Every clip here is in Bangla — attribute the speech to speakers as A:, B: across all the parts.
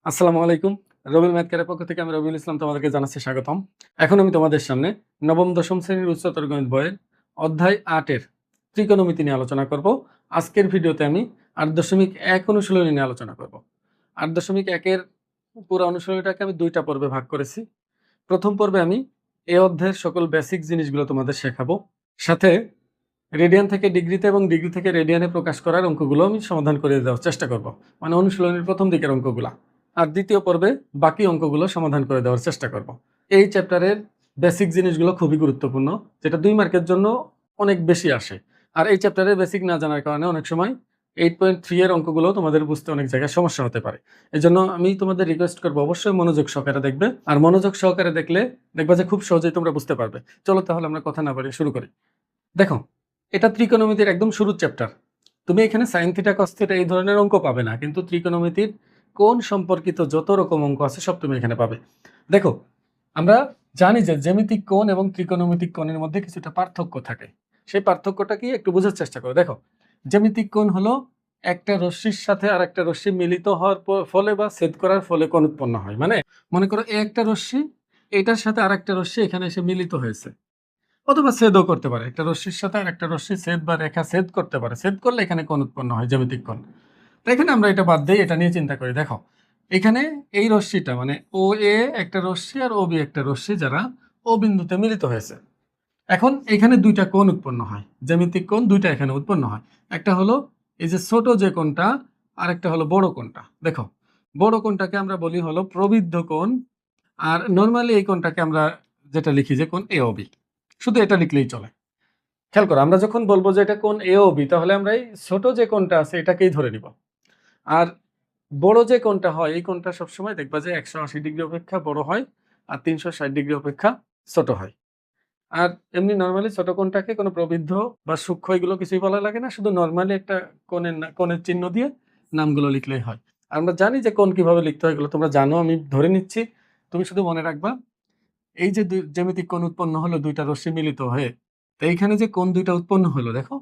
A: আসসালামু আলাইকুম। রবিউল ম্যাথ ক্যারের পক্ষ থেকে আমি রবিউল ইসলাম তোমাদেরকে জানাচ্ছি স্বাগতম। এখন আমি তোমাদের সামনে নবম দশম শ্রেণীর উচ্চতর গণিত বইয়ের অধ্যায় ৮ এর ত্রিকোণমিতি নিয়ে আলোচনা করব। আজকের ভিডিওতে আমি ৮.১ অনুশীলনী নিয়ে আলোচনা করব। ৮.১ এর পুরো অনুশীলনীটাকে আমি ২টা পর্বে ভাগ করেছি। প্রথম পর্বে আমি এই অধ্যায়ের সকল বেসিক জিনিসগুলো তোমাদের শেখাবো। সাথে রেডিয়ান থেকে ডিগ্রিতে এবং ডিগ্রি থেকে রেডিয়ানে প্রকাশ করার অঙ্কগুলো আমি সমাধান করে দেওয়ার চেষ্টা করব। মানে অনুশীলনীর প্রথম দিকের অঙ্কগুলা। আর দ্বিতীয় পর্বে বাকি অঙ্কগুলো সমাধান করে দেওয়ার চেষ্টা করব। এই চ্যাপ্টারের বেসিক জিনিসগুলো খুবই গুরুত্বপূর্ণ, যেটা 2 মার্কের জন্য অনেক বেশি আসে। আর এই চ্যাপ্টারের বেসিক না জানার কারণে অনেক সময় 8.3 এর অঙ্কগুলো তোমাদের বুঝতে অনেক জায়গায় সমস্যা হতে পারে। এজন্য আমি তোমাদের রিকোয়েস্ট করব অবশ্যই মনোযোগ সহকারে দেখবে। আর মনোযোগ সহকারে দেখলে দেখবা যে খুব সহজেই তোমরা বুঝতে পারবে। চলো তাহলে আমরা কথা না বাড়িয়ে শুরু করি। দেখো, এটা ত্রিকোণমিতির একদম শুরুর চ্যাপ্টার। তুমি এখানে সাইন থিটা কস থিটা এই ধরনের অঙ্ক পাবে না, কিন্তু ত্রিকোণমিতির কোণ সম্পর্কিত যত রকম অঙ্ক আছে সব তুমি এখানে পাবে। দেখো, আমরা জানি যে জ্যামিতিক কোণ এবং ত্রিকোণমিতিক কোণের মধ্যে কিছুটা পার্থক্য থাকে। সেই পার্থক্যটা কি একটু বোঝার চেষ্টা করো। দেখো, জ্যামিতিক কোণ হলো একটা রশ্মির সাথে আর একটা রশ্মি মিলিত হওয়ার ফলে বা ছেদ করার ফলে কোণ উৎপন্ন হয়। মানে মনে করো এই একটা রশ্মি এটার সাথে আর একটা রশ্মি এখানে এসে মিলিত হয়েছে, অথবা ছেদও করতে পারে। একটা রশ্মির সাথে আর একটা রশ্মি ছেদ বা রেখা ছেদ করতে পারে। ছেদ করলে এখানে কোণ উৎপন্ন হয়, জ্যামিতিক কোণ। তো এখানে আমরা এটা বাদ দিই, এটা নিয়ে চিন্তা করি। দেখো, এখানে এই রশ্মিটা মানে ও এ একটা রশ্মি আর ও বি একটা রশ্মি, যারা ও বিন্দুতে মিলিত হয়েছে। এখন এখানে দুইটা কোণ উৎপন্ন হয়, জ্যামিতিক কোণ দুইটা এখানে উৎপন্ন হয়। একটা হলো এই যে ছোট যে কোণটা, আর একটা হলো বড় কোণটা। দেখো, বড় কোণটাকে আমরা বলি হলো প্রবৃদ্ধ কোণ, আর নর্মালি এই কোণটাকে আমরা যেটা লিখি যে কোণ এ ও বি। শুধু এটা লিখলেই চলে। খেয়াল করো, আমরা যখন বলবো যে এটা কোণ এ ও বি, তাহলে আমরা এই ছোট যে কোণটা আছে এটাকেই ধরে নিব। আর বড় যে কোণটা হয়, এই কোণটা সবসময় দেখবা যে 180 ডিগ্রি অপেক্ষা বড় হয়, আর 360 ডিগ্রি অপেক্ষা ছোট হয়। আর এমনি নর্মালি ছোট কোণটাকে কোনো প্রবৃদ্ধ বা সূক্ষ্ম এগুলো কিছুই বলা লাগে না, শুধু নর্মালি একটা কোণের চিহ্ন দিয়ে নামগুলো লিখলেই হয়। আর আমরা জানি যে কোণ কিভাবে লিখতে হয়, এগুলো তোমরা জানো, আমি ধরে নিচ্ছি। তুমি শুধু মনে রাখবা, এই যে জ্যামিতিক কোণ উৎপন্ন হলো দুইটা রশ্মি মিলিত হয়ে, তো এইখানে যে কোণ দুইটা উৎপন্ন হলো, দেখো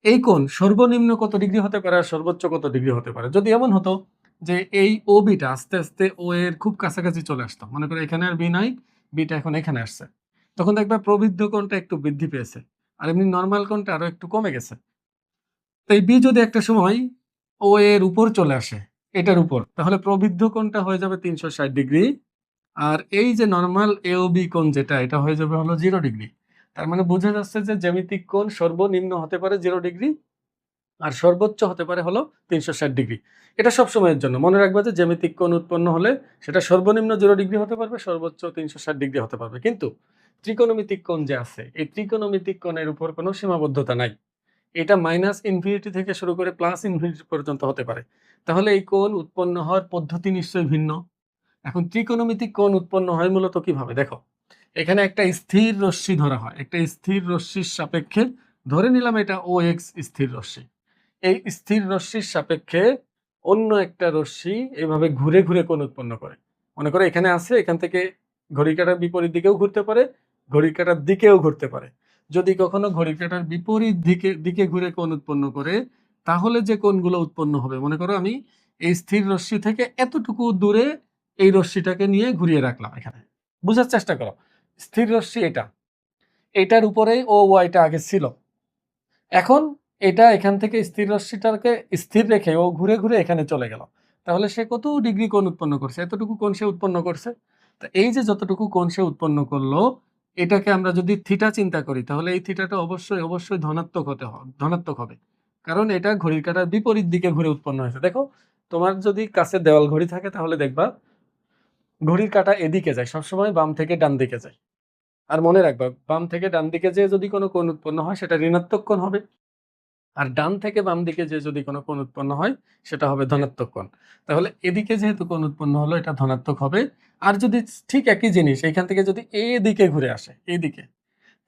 A: এই কোণ সর্বনিম্ন কত ডিগ্রি হতে পারে আর সর্বোচ্চ কত ডিগ্রি হতে পারে। যদি এমন হতো যে এই ও বিটা আস্তে আস্তে ও এর খুব কাছাকাছি চলে আসতো, মনে করো এখানে আর বি নাই, বিটা এখন এখানে আসছে, তখন দেখবে প্রবৃদ্ধ কোণটা একটু বৃদ্ধি পেয়েছে, আর এমনি নর্মাল কোণটা আরো একটু কমে গেছে। তো এই বি যদি একটা সময় ও এর উপর চলে আসে, এটার উপর, তাহলে প্রবৃদ্ধ কোণটা হয়ে যাবে 360 ডিগ্রি। আর এই যে নরমাল এ ও বি কোণ যেটা, এটা হয়ে যাবে হলো 0 ডিগ্রি। তার মানে বোঝা যাচ্ছে যে জ্যামিতিক কোণ সর্বনিম্ন হতে পারে 0 ডিগ্রি, আর সর্বোচ্চ হতে পারে হলো 360 ডিগ্রি। এটা সব সময়ের জন্য মনে রাখবে যে জ্যামিতিক কোণ উৎপন্ন হলে সেটা সর্বনিম্ন 0 ডিগ্রি হতে পারবে, সর্বোচ্চ 360 ডিগ্রি হতে পারবে। কিন্তু ত্রিকোণমিতিক কোণ যে আছে, এই ত্রিকোণমিতিক কোণের উপর কোনো সীমাবদ্ধতা নাই। এটা মাইনাস ইনফিনিটি থেকে শুরু করে প্লাস ইনফিনিটি পর্যন্ত হতে পারে। তাহলে এই কোণ উৎপন্ন হওয়ার পদ্ধতি নিশ্চয়ই ভিন্ন। এখন ত্রিকোণমিতিক কোণ উৎপন্ন হয় মূলত কিভাবে? দেখো, এখানে একটা স্থির রশ্মি ধরা হয়, একটা স্থির রশ্মির সাপেক্ষে ধরে নিলাম এটা ও এক্স স্থির রশ্মি। এই স্থির রশ্মির সাপেক্ষে অন্য একটা রশ্মি এভাবে ঘুরে ঘুরে কোণ উৎপন্ন করে। মনে করো এখানে আছে, এখান থেকে ঘড়ির কাঁটার বিপরীত দিকেও ঘুরতে পারে, ঘড়ির কাঁটার দিকেও ঘুরতে পারে। যদি কখনো ঘড়ির কাঁটার বিপরীত দিকে দিকে ঘুরে কোণ উৎপন্ন করে, তাহলে যে কোণগুলো উৎপন্ন হবে, মনে করো আমি এই স্থির রশ্মি থেকে এতটুকু দূরে এই রশ্মিটাকে নিয়ে ঘুরিয়ে রাখলাম এখানে। বুঝার চেষ্টা করো, স্থির রশ্মি এটা, এটার উপরেই ও ওয়াইটা আগে ছিল। এখন এটা এখান থেকে স্থির রশ্মিটাকে স্থির রেখে ও ঘুরে ঘুরে এখানে চলে গেল। তাহলে সে কত ডিগ্রি কোণ উৎপন্ন করছে? এতটুকু কোণ সে উৎপন্ন করছে। তো এই যে যতটুকু কোণ সে উৎপন্ন করলো, এটাকে আমরা যদি থিটা চিন্তা করি, তাহলে এই থিটাটা অবশ্যই অবশ্যই ধনাত্মক হবে। কারণ এটা ঘড়ির কাঁটার বিপরীত দিকে ঘুরে উৎপন্ন হয়েছে। দেখো, তোমার যদি কাছে দেওয়াল ঘড়ি থাকে, তাহলে দেখবা ঘড়ির কাঁটা এদিকে যায়, সবসময় বাম থেকে ডান দিকে যায়। আর মনে রাখবা, বাম থেকে ডান দিকে যে যদি কোনো কোণ উৎপন্ন হয়, সেটা ঋণাত্মক কোণ হবে। আর ডান থেকে বাম দিকে যে যদি কোনো কোণ উৎপন্ন হয়, সেটা হবে ধনাত্মক কোণ। তাহলে এদিকে যেহেতু কোণ উৎপন্ন হলো, এটা ধনাত্মক হবে। আর যদি ঠিক একই জিনিস এখান থেকে যদি এই দিকে ঘুরে আসে, এইদিকে,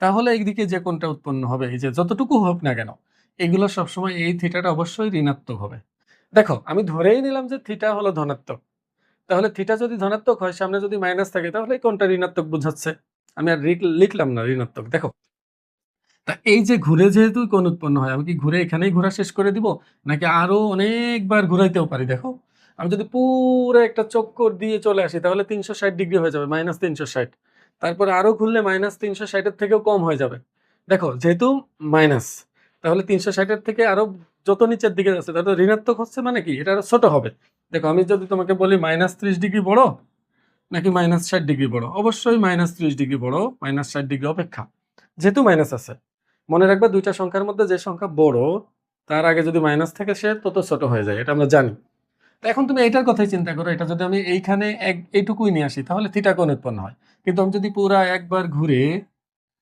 A: তাহলে এইদিকে যে কোণটা উৎপন্ন হবে, এই যে যতটুকু হোক না কেন, এগুলো সবসময় এই থিটাটা অবশ্যই ঋণাত্মক হবে। দেখো, আমি ধরেই নিলাম যে থিটা হলো ধনাত্মক। তাহলে থিটা যদি ধনাত্মক হয়, সামনে যদি মাইনাস থাকে, তাহলে এই কোণটা ঋণাত্মক বুঝাচ্ছে। আমি আর লিখলাম না ঋণাত্মক। দেখো, তা এই যে ঘুরে যেহেতু কোণ উৎপন্ন হয়, আমি কি ঘুরে এখানেই ঘোরা শেষ করে দিব, নাকি আরো অনেকবার ঘুরাইতেও পারি? দেখো, আমি যদি পুরো একটা চক্কর দিয়ে চলে আসি তাহলে 360 ডিগ্রি হয়ে যাবে, -360। তারপরে আরো ঘুরলে -360 এর থেকেও কম হয়ে যাবে। দেখো যেহেতু মাইনাস, তাহলে 360 এর থেকে আরো যত নিচের দিকে যাচ্ছে তত ঋণাত্মক হচ্ছে, মানে কি এটা আরো ছোট হবে। দেখো আমি যদি তোমাকে বলি -30 ডিগ্রি বড় নাকি -60 ডিগ্রি বড়, অবশ্যই -30 ডিগ্রি বড় -60 ডিগ্রি অপেক্ষা, যেহেতু মাইনাস আছে। মনে রাখবা দুইটা সংখ্যার মধ্যে যে সংখ্যা বড় তার আগে যদি মাইনাস থাকে সে তত ছোট হয়ে যায়, এটা আমরা জানি। তো এখন তুমি এইটার কথাই চিন্তা করো, এটা যদি আমি এইখানে এইটুকুই নিয়ে আসি তাহলে থিটা কোণ উৎপন্ন হয়। কিন্তু আমি যদি পুরা একবার ঘুরে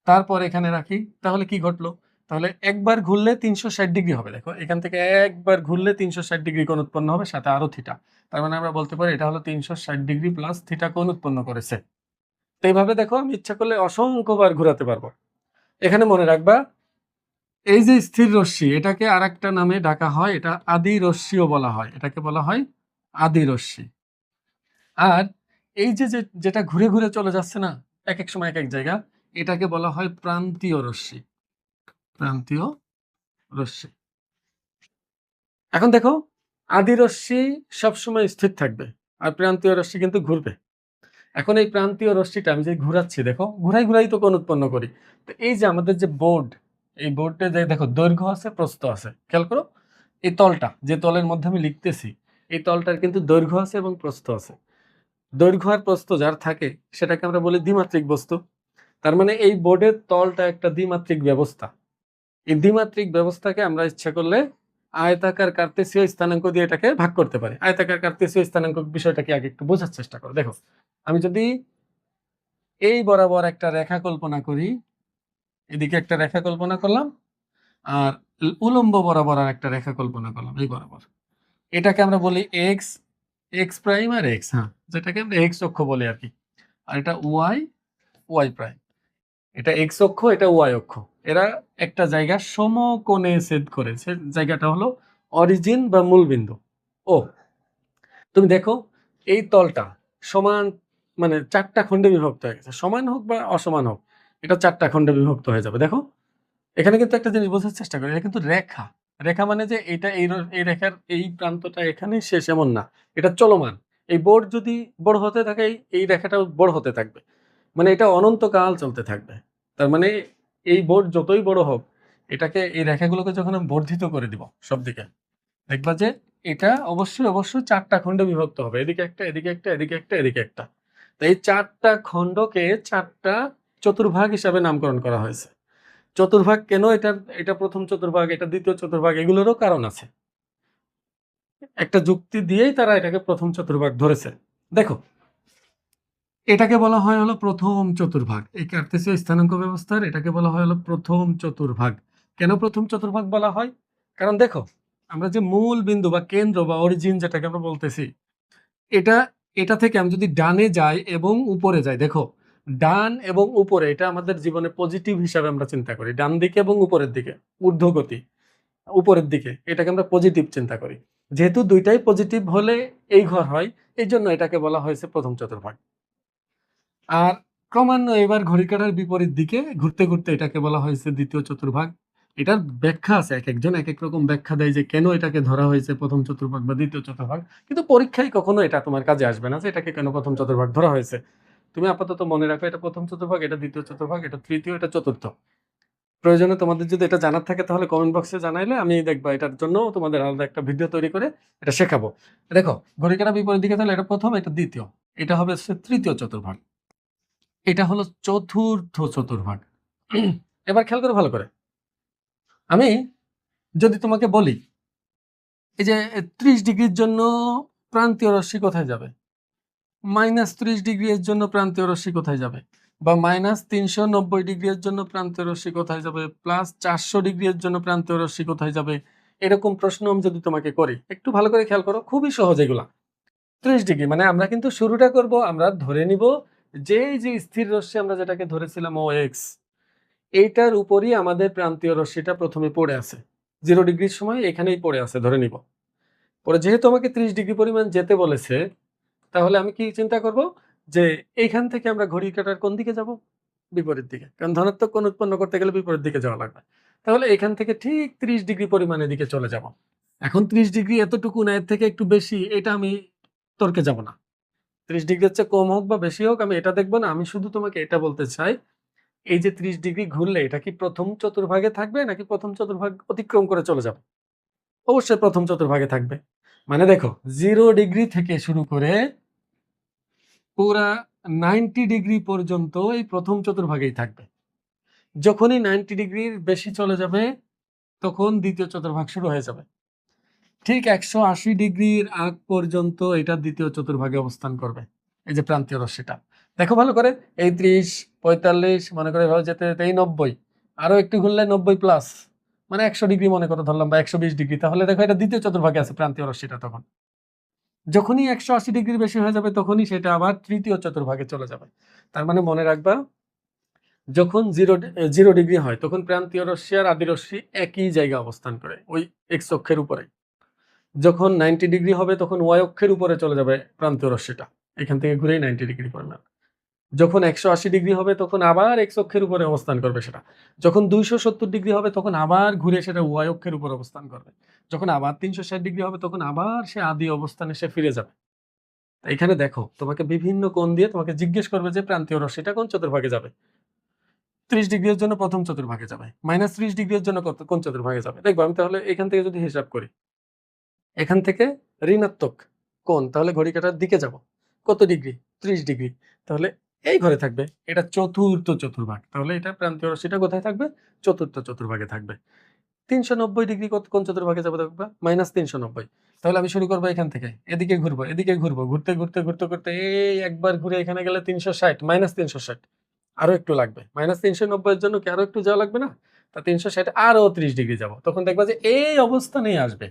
A: তারপর এখানে রাখি তাহলে কি ঘটলো? তাহলে একবার ঘুরলে 360 ডিগ্রি হবে। দেখো এখান থেকে একবার ঘুরলে 360 ডিগ্রি কোণ উৎপন্ন হবে, সাথে আরো থিটা। তার মানে আমরা বলতে পারি এটা হলো 360 ডিগ্রি প্লাস থিটা কোণ উৎপন্ন করেছে। তো এইভাবে দেখো আমি ইচ্ছা করলে অসংখ্যবার ঘোরাতে পারবো। এখানে মনে রাখবা এই যে স্থির রশ্মি, এটাকে আরেকটা নামে ডাকা হয়, এটা আদি রশ্মিও বলা হয়, এটাকে বলা হয় আদি রশ্মি। আর এই যে যেটা ঘুরে ঘুরে চলে যাচ্ছে না এক এক সময় এক এক জায়গা, এটাকে বলা হয় প্রান্তীয় রশ্মি। প্রান্তীয় রশ্মি। এখন দেখো আদি রশ্মি সবসময় স্থির থাকবে আর প্রান্তীয় রশ্মি কিন্তু ঘুরবে। এখন এই প্রান্তীয় রশ্মিটা আমি যে ঘুরাচ্ছি, দেখো ঘুরাই ঘুরাই তো কোণ উৎপন্ন করি। তো এই যে আমাদের যে বোর্ড, এই বোর্ডে যে দেখো দৈর্ঘ্য আছে প্রস্থ আছে, খেয়াল করো এই তলটা যে তলের মধ্যে আমি লিখতেছি এই তলটার কিন্তু দৈর্ঘ্য আছে এবং প্রস্থ আছে। দৈর্ঘ্য আর প্রস্থ যার থাকে সেটাকে আমরা বলি দ্বিমাত্রিক বস্তু। তার মানে এই বোর্ডের তলটা একটা দ্বিমাত্রিক ব্যবস্থা। এই দ্বিমাত্রিক ব্যবস্থাকে আমরা ইচ্ছা করলে আয়তাকার কার্তেসীয় স্থানাঙ্ক দিয়ে এটাকে ভাগ করতে পারি। আয়তাকার কার্তেসীয় স্থানাঙ্ক বিষয়টাকে আগে একটু বোঝার চেষ্টা করো। দেখো আমি যদি এই বরাবর একটা রেখা কল্পনা করি, এদিকে একটা রেখা কল্পনা করলাম আর উলম্ব বরাবর আর একটা রেখা কল্পনা করলাম এই বরাবর, এটাকে আমরা বলি এক্স, এক্স প্রাইম আর এক্স, হ্যাঁ যেটাকে আমরা এক্স অক্ষ বলি আর কি। আর এটা ওয়াই, ওয়াই প্রাইম। এটা এক্স অক্ষ, এটা ওয়াই অক্ষ। এরা একটা জায়গা সমকোণে ছেদ করেছে, জায়গাটা হলো অরিজিন বা মূলবিন্দু। ও তুমি দেখো এই তলটা সমান, মানে চারটা খণ্ডে বিভক্ত হয়ে গেছে, সমান হোক বা অসমান হোক এটা চারটা খণ্ডে বিভক্ত হয়ে যাবে। দেখো এখানে কিন্তু একটা জিনিস বোঝার চেষ্টা করি, এটা কিন্তু রেখা। রেখা মানে যে এটা এই রেখার এই প্রান্তটা এখানেই শেষ এমন না, এটা চলমান। এই বোর্ড যদি বড় হতে থাকে এই রেখাটাও বড় হতে থাকবে, মানে এটা অনন্তকাল চলতে থাকবে। তার মানে এই বোর্ড যতই বড় হোক, এটাকে এই রেখাগুলোকে যখন আমি বর্ধিত করে দিব সব দিকে, দেখবা যে এটা অবশ্যই অবশ্যই চারটা খণ্ডে বিভক্ত হবে, এদিকে একটা, এদিকে একটা, এদিকে একটা, এদিকে একটা। তো এই চারটা খণ্ডকে চারটা চতুর্ভাগ হিসাবে নামকরণ করা হয়েছে। চতুর্ভাগ কেন, এটা প্রথম চতুর্ভাগ, এটা দ্বিতীয় চতুর্ভাগ, এগুলোরও কারণ আছে। একটা যুক্তি দিয়েই তারা এটাকে প্রথম চতুর্ভাগ ধরেছে। দেখো এটাকে বলা হয় হলো প্রথম চতুর্ভাগ, এই কার্তেসীয় স্থানাঙ্ক ব্যবস্থার এটাকে বলা হয় হলো প্রথম চতুর্ভাগ। কেন প্রথম চতুর্ভাগ বলা হয়? কারণ দেখো আমরা যে মূল বিন্দু বা কেন্দ্র বা অরিজিন যেটাকে আমরা বলতেছি, এটা এটা থেকে আমি যদি ডানে যাই এবং উপরে যাই, দেখো ডান এবং উপরে এটা আমাদের জীবনে পজিটিভ হিসাবে আমরা চিন্তা করি, ডান দিকে এবং উপরের দিকে, ঊর্ধ্বগতি উপরের দিকে, এটাকে আমরা পজিটিভ চিন্তা করি। যেহেতু দুইটাই পজিটিভ হলে এই ঘর হয়, এই জন্য এটাকে বলা হয়েছে প্রথম চতুর্ভাগ। আর ক্রমান্বয়ে এবার ঘড়ি কাঁটার বিপরীত দিকে ঘুরতে ঘুরতে এটাকে বলা হয়েছে দ্বিতীয় চতুর্ভাগ। এটার ব্যাখ্যা আছে, এক একজন এক এক রকম ব্যাখ্যা দেয় যে কেন এটাকে ধরা হয়েছে প্রথম চতুর্ভাগ বা দ্বিতীয় চতুর্ভাগ। কিন্তু পরীক্ষায় কখনো এটা তোমার কাজে আসবে না যে এটাকে কেন প্রথম চতুর্ভাগ ধরা হয়েছে। তুমি আপাতত মনে রাখো এটা প্রথম চতুর্ভাগ, এটা দ্বিতীয় চতুর্ভাগ, এটা তৃতীয়, এটা চতুর্থ। প্রয়োজনে তোমাদের যদি এটা জানার থাকে তাহলে কমেন্ট বক্সে জানাইলে আমি দেখবা এটার জন্য তোমাদের আলাদা একটা ভিডিও তৈরি করে এটা শেখাবো। দেখো ঘড়ি কাঁটা বিপরীত দিকে তাহলে এটা প্রথম, এটা দ্বিতীয়, এটা হবে তৃতীয় চতুর্ভাগ, এটা হলো চতুর্থ চতুর্ভাগ। এবার খেয়াল করে ভালো করে, আমি যদি তোমাকে বলি এই যে 30 ডিগ্রির জন্য প্রান্তীয় রশ্মি কোথায় যাবে, -30 ডিগ্রি এর জন্য প্রান্তীয় রশ্মি কোথায় যাবে, বা -390 ডিগ্রি এর জন্য প্রান্তীয় রশ্মি কোথায় যাবে, +400 ডিগ্রি এর জন্য প্রান্তীয় রশ্মি কোথায় যাবে, এরকম প্রশ্ন আমি যদি তোমাকে করি, একটু ভালো করে খেয়াল করো, খুবই সহজ এগুলা। 30 ডিগ্রি মানে আমরা কিন্তু শুরুটা করব, আমরা ধরে নিব যে এই যে স্থির রশ্মি আমরা যেটাকে ধরেছিলাম ও এক্স, এইটার উপরই আমাদের প্রান্তীয় রশ্মিটা প্রথমে পড়ে আছে, 0 ডিগ্রির সময় এখানেই পড়ে আছে ধরে নিব। পরে যেহেতু আমাকে 30 ডিগ্রি পরিমাণ যেতে বলেছে, তাহলে আমি কি চিন্তা করব যে এইখান থেকে আমরা ঘড়ি কাঁটার কোন দিকে যাব, বিপরীত দিকে, কারণ ধনাত্মক কোণ উৎপন্ন করতে গেলে বিপরীত দিকে যাওয়া লাগবে। তাহলে এখান থেকে ঠিক 30 ডিগ্রি পরিমাণের দিকে চলে যাব। এখন 30 ডিগ্রি এতটুকু না, এর থেকে একটু বেশি, এটা আমি তর্কে যাব না। 30 ডিগ্রির চেয়ে কম হোক বা বেশি হোক আমি এটা দেখব না। আমি শুধু তোমাকে এটা বলতে চাই, এই যে 30 ডিগ্রি ঘুরলে এটা কি প্রথম চতুর্ভাগে থাকবে নাকি প্রথম চতুর্ভাগ অতিক্রম করে চলে যাবে? অবশ্যই প্রথম চতুর্ভাগে থাকবে। মানে দেখো 0 ডিগ্রি থেকে শুরু করে পুরা 90 ডিগ্রি পর্যন্ত এই প্রথম চতুর্ভাগেই থাকবে। যখনই 90 ডিগ্রির বেশি চলে যাবে তখন দ্বিতীয় চতুর্ভাগ শুরু হয়ে যাবে। ঠিক 180 ডিগ্রির আগ পর্যন্ত এটা দ্বিতীয় চতুর্ভাগে অবস্থান করবে। এই যে প্রান্তীয় রশ্মিটা দেখো ভালো করে, এই 30, 45 মনে করে এভাবে যেতে যেতে এই 90, আরো একটু ঘুরলে 90 প্লাস, মানে 100 ডিগ্রি মনে করে ধরলাম বা 120 ডিগ্রি, তাহলে দেখো এটা দ্বিতীয় চতুর্ভাগে আছে প্রান্তীয় রশ্মিটা। তখন যখনই 180 ডিগ্রির বেশি হয়ে যাবে তখনই সেটা আবার তৃতীয় চতুর্ভাগে চলে যাবে। তার মানে মনে রাখবা, যখন জিরো ডিগ্রি হয় তখন প্রান্তীয় রশ্মি আর আদি রশ্মি একই জায়গায় অবস্থান করে, ওই এক্স অক্ষের উপরে। যখন 90 ডিগ্রি হবে তখন ওয়াই অক্ষের উপরে চলে যাবে প্রান্তীয় রশ্মিটা, এখান থেকে ঘুরেই 90 ডিগ্রি পরিমাণ। যখন 180 ডিগ্রি হবে তখন আবার এক্স অক্ষের উপরে অবস্থান করবে সেটা। যখন 270 ডিগ্রি হবে তখন আবার ঘুরে সেটা ওয়াই অক্ষের উপর অবস্থান করবে। যখন আবার 360 ডিগ্রি হবে তখন আবার সে আদি অবস্থানে সে ফিরে যাবে। এখানে দেখো তোমাকে বিভিন্ন কোণ দিয়ে তোমাকে জিজ্ঞেস করবে যে প্রান্তীয় রশ্মিটা কোন চতুর্ভাগে যাবে। 30 ডিগ্রির জন্য প্রথম চতুর্ভাগে যাবে, -30 ডিগ্রির জন্য কোন চতুর্ভাগে যাবে। দেখবো আমি তাহলে এখান থেকে যদি হিসাব করি, এখান থেকে ঋণাত্মক কোণ, তাহলে ঘড়ি কাঁটার দিকে যাব কত ডিগ্রি, 30 ডিগ্রি, তাহলে এই ঘরে থাকবে, এটা চতুর্থ চতুর্ভাগ, তাহলে এটা প্রান্তীয় রশ্মিটা কোথায় থাকবে, চতুর্থ চতুর্ভাগে থাকবে। 390 ডিগ্রি কোন চতুর্ভাগে যাবে দেখবা, -390, তাহলে আমি শুরু করবো এখান থেকে, এদিকে ঘুরবো ঘুরতে ঘুরতে ঘুরতে ঘুরতে এই একবার ঘুরে এখানে গেলে 360, -360, আরো একটু লাগবে, -390 এর জন্য কি আরো একটু যাওয়া লাগবে না, তা 360 আরো 30 ডিগ্রি যাব, তখন দেখবা যে এই অবস্থানেই আসবে,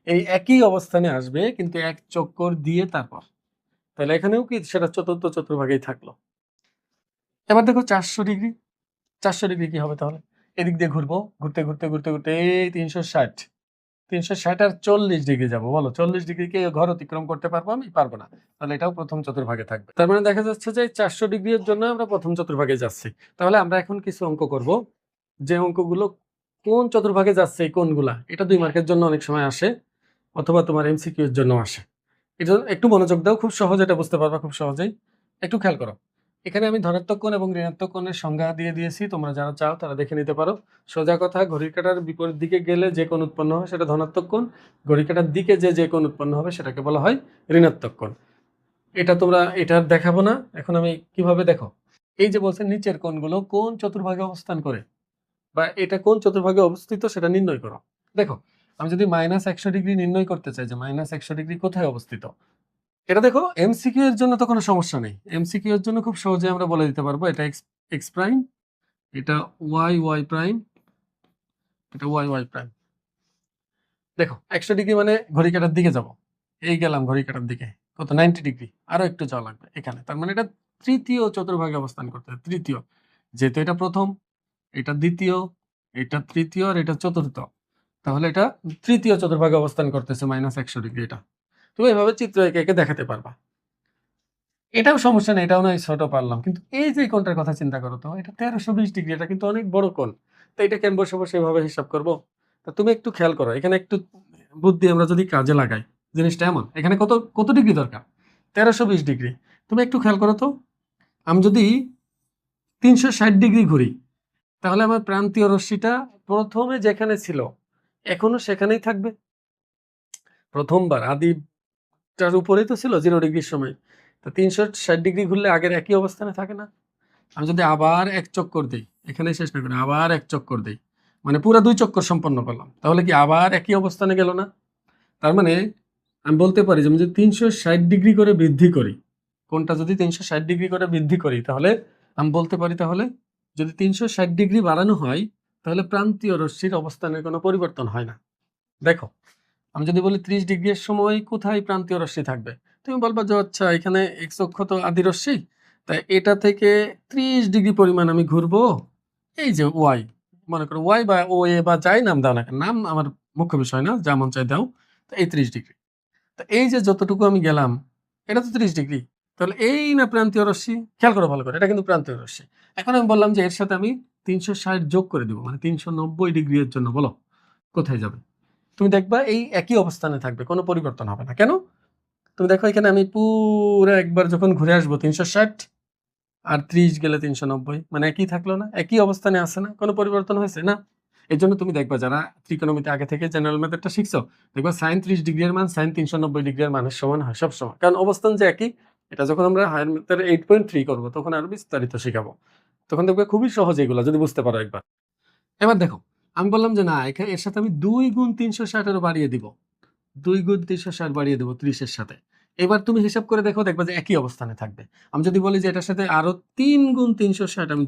A: এই একই অবস্থানে আসবে কিন্তু এক চক্কর দিয়ে তারপর, তাহলে এখানেও কি সেটা চতুর্থ চতুর্ভাগেই থাকলো। এবার দেখো 400 ডিগ্রি, 400 ডিগ্রি কি হবে তাহলে, এদিক দিয়ে ঘুরবো, ঘুরতে ঘুরতে ঘুরতে ঘুরতে এই 360 আর 40 ডিগ্রি যাবো, বলো 40 ডিগ্রি কে ঘর অতিক্রম করতে পারবো আমি, পারবো না, তাহলে এটাও প্রথম চতুর্ভাগে থাকবে। তার মানে দেখা যাচ্ছে যে 400 ডিগ্রির জন্য আমরা প্রথম চতুর্ভাগে যাচ্ছি। তাহলে আমরা এখন কিছু অঙ্ক করব, যে অঙ্কগুলো কোন চতুর্ভাগে যাচ্ছে এই কোনগুলা, এটা 2 মার্কের জন্য অনেক সময় আসে, অথবা তোমার এমসিকিউ এর জন্য আসে। এটা একটু মনোযোগ দাও, খুব সহজ, এটা বুঝতে পারবা খুব সহজেই। একটু খেয়াল করো, এখানে আমি ধনাত্মক কোণ এবং ঋণাত্মক কোণের সংজ্ঞা দিয়ে দিয়েছি, তোমরা যারা চাও তারা দেখে নিতে পারো। সোজা কথা, ঘড়ির কাঁটার বিপরীত দিকে গেলে যে কোণ উৎপন্ন হবে সেটা ধনাত্মক কোণ, ঘড়ির কাঁটার দিকে যে কোণ উৎপন্ন হবে সেটাকে বলা হয় ঋণাত্মক কোণ। এটা তোমরা এটা দেখাবো না, এখন আমি কিভাবে, দেখো এই যে বলছে নিচের কোণগুলো কোন চতুর্ভাগে অবস্থান করে, বা এটা কোন চতুর্ভাগে অবস্থিত সেটা নির্ণয় করো। দেখো আমি যদি -100 ডিগ্রি নির্ণয় করতে চাই যে -100 ডিগ্রি কোথায় অবস্থিত, এটা দেখো এমসিকিউ এর জন্য তো কোনো সমস্যা নেই, এমসিকিউ এর জন্য খুব সহজে আমরা বলে দিতে পারবো, এটা এক্স প্রাইম, এটা ওয়াই প্রাইম, এটা ওয়াই প্রাইম। দেখো 100 ডিগ্রি মানে ঘড়ি কাঁটার দিকে যাব, এই গেলাম ঘড়ি কাঁটার দিকে, কত 90 ডিগ্রি, আরো একটু যাওয়া লাগবে এখানে, তার মানে এটা তৃতীয় চতুর্ভাগে অবস্থান করতে হবে, তৃতীয়, যেহেতু এটা প্রথম, এটা দ্বিতীয়, এটা তৃতীয় আর এটা চতুর্থ, তাহলে এটা তৃতীয় চতুর্ভাগে অবস্থান করতেছে -100 ডিগ্রি। এটা তুমি এভাবে চিত্র এঁকে এঁকে দেখাতে পারবা, এটাও সমস্যা নেই, এটাও নয় ছোট পারলাম, কিন্তু এই যে কোণটার কথা চিন্তা করো তো, এটা 1320 ডিগ্রি, এটা কিন্তু অনেক বড় কোণ, তো এটা কেন বসে বসে এভাবে হিসাব করবো। তা তুমি একটু খেয়াল করো, এখানে একটু বুদ্ধি আমরা যদি কাজে লাগাই, জিনিসটা এমন, এখানে কত কত ডিগ্রি দরকার, 1320 ডিগ্রি। তুমি একটু খেয়াল করো তো, আমি যদি 360 ডিগ্রি ঘুরি, তাহলে আমার প্রান্তীয় রশ্মিটা প্রথমে যেখানে ছিল এখনো সেখানেই থাকবে, প্রথমবার আদিটার উপরেই তো ছিল 0 ডিগ্রির সময়, তা 360 ডিগ্রি ঘুরলে আগের একই অবস্থানে থাকে না। আমি যদি আবার এক চক্কর দিই, এখানে শেষ না করে আবার এক চক্কর দিই, মানে পুরো 2 চক্কর সম্পন্ন করলাম, তাহলে কি আবার একই অবস্থানে গেল না। তার মানে আমি বলতে পারি যে আমি যদি 360 ডিগ্রি করে বৃদ্ধি করি, কোনটা যদি 360 ডিগ্রি করে বৃদ্ধি করি, তাহলে আমি বলতে পারি, তাহলে যদি 360 ডিগ্রি বাড়ানো হয় তাহলে প্রান্তীয় রশ্মির অবস্থানের কোনো পরিবর্তন হয় না। দেখো আমি যদি বলি 30 ডিগ্রির সময় কোথায় প্রান্তীয় রশ্মি থাকবে, তুমি বলবা যে আচ্ছা এখানে এক্স অক্ষ তো আদি রশ্মি, তাই এটা থেকে 30 ডিগ্রি পরিমাণ আমি ঘুরবো, এই যে ওয়াই, মনে করো ওয়াই বা ও এ বা যাই নাম দাও না কেন, নাম আমার মুখ্য বিষয় না, যা মন চাই দাও, তো এই 30 ডিগ্রি, তো এই যে যতটুকু আমি গেলাম এটা তো 30 ডিগ্রি, তাহলে এই না প্রান্তীয় রশ্মি, খেয়াল করো ভালো করে, এটা কিন্তু প্রান্তীয় রশ্মি। এখন আমি বললাম যে এর সাথে আমি 360 যোগ করে দিব, মানে 390 ডিগ্রি এর জন্য বলো কোথায় যাবে, তুমি দেখবা এই একই অবস্থানে থাকবে, কোনো পরিবর্তন হবে না। কেন? তুমি দেখো এখানে আমি পুরো একবার যখন ঘুরে আসবো 360 আর 30 গেলে 390, মানে একই থাকলো না? একই অবস্থানে আছে না? কোনো পরিবর্তন হয়েছে না? এজন্য তুমি দেখবা যারা ত্রিকোণমিতি আগে থেকে জেনারেল মেথডটা শিখছো, দেখবা sin 30 ডিগ্রি এর মান sin 390 ডিগ্রি এর মানের সমান হয় সবসময়। কারণ অবস্থান যে একই। এটা যখন আমরা হায়ার মেথড 8.3 করব তখন আরো বিস্তারিত শিখাবো। তখন দেখবে খুবই সহজ এগুলা যদি বুঝতে পারো একবার। এবার দেখো, আমি বললাম যে না এর সাথে আমি 2 গুণ 360 আরো বাড়িয়ে দিব। 2 গুণ 360 বাড়িয়ে দেব 30 এর সাথে। এবার তুমি হিসাব করে দেখো, দেখবা যে একই অবস্থানে থাকবে। আমি যদি বলি যে এটার সাথে আরো 3 গুণ 360 আমি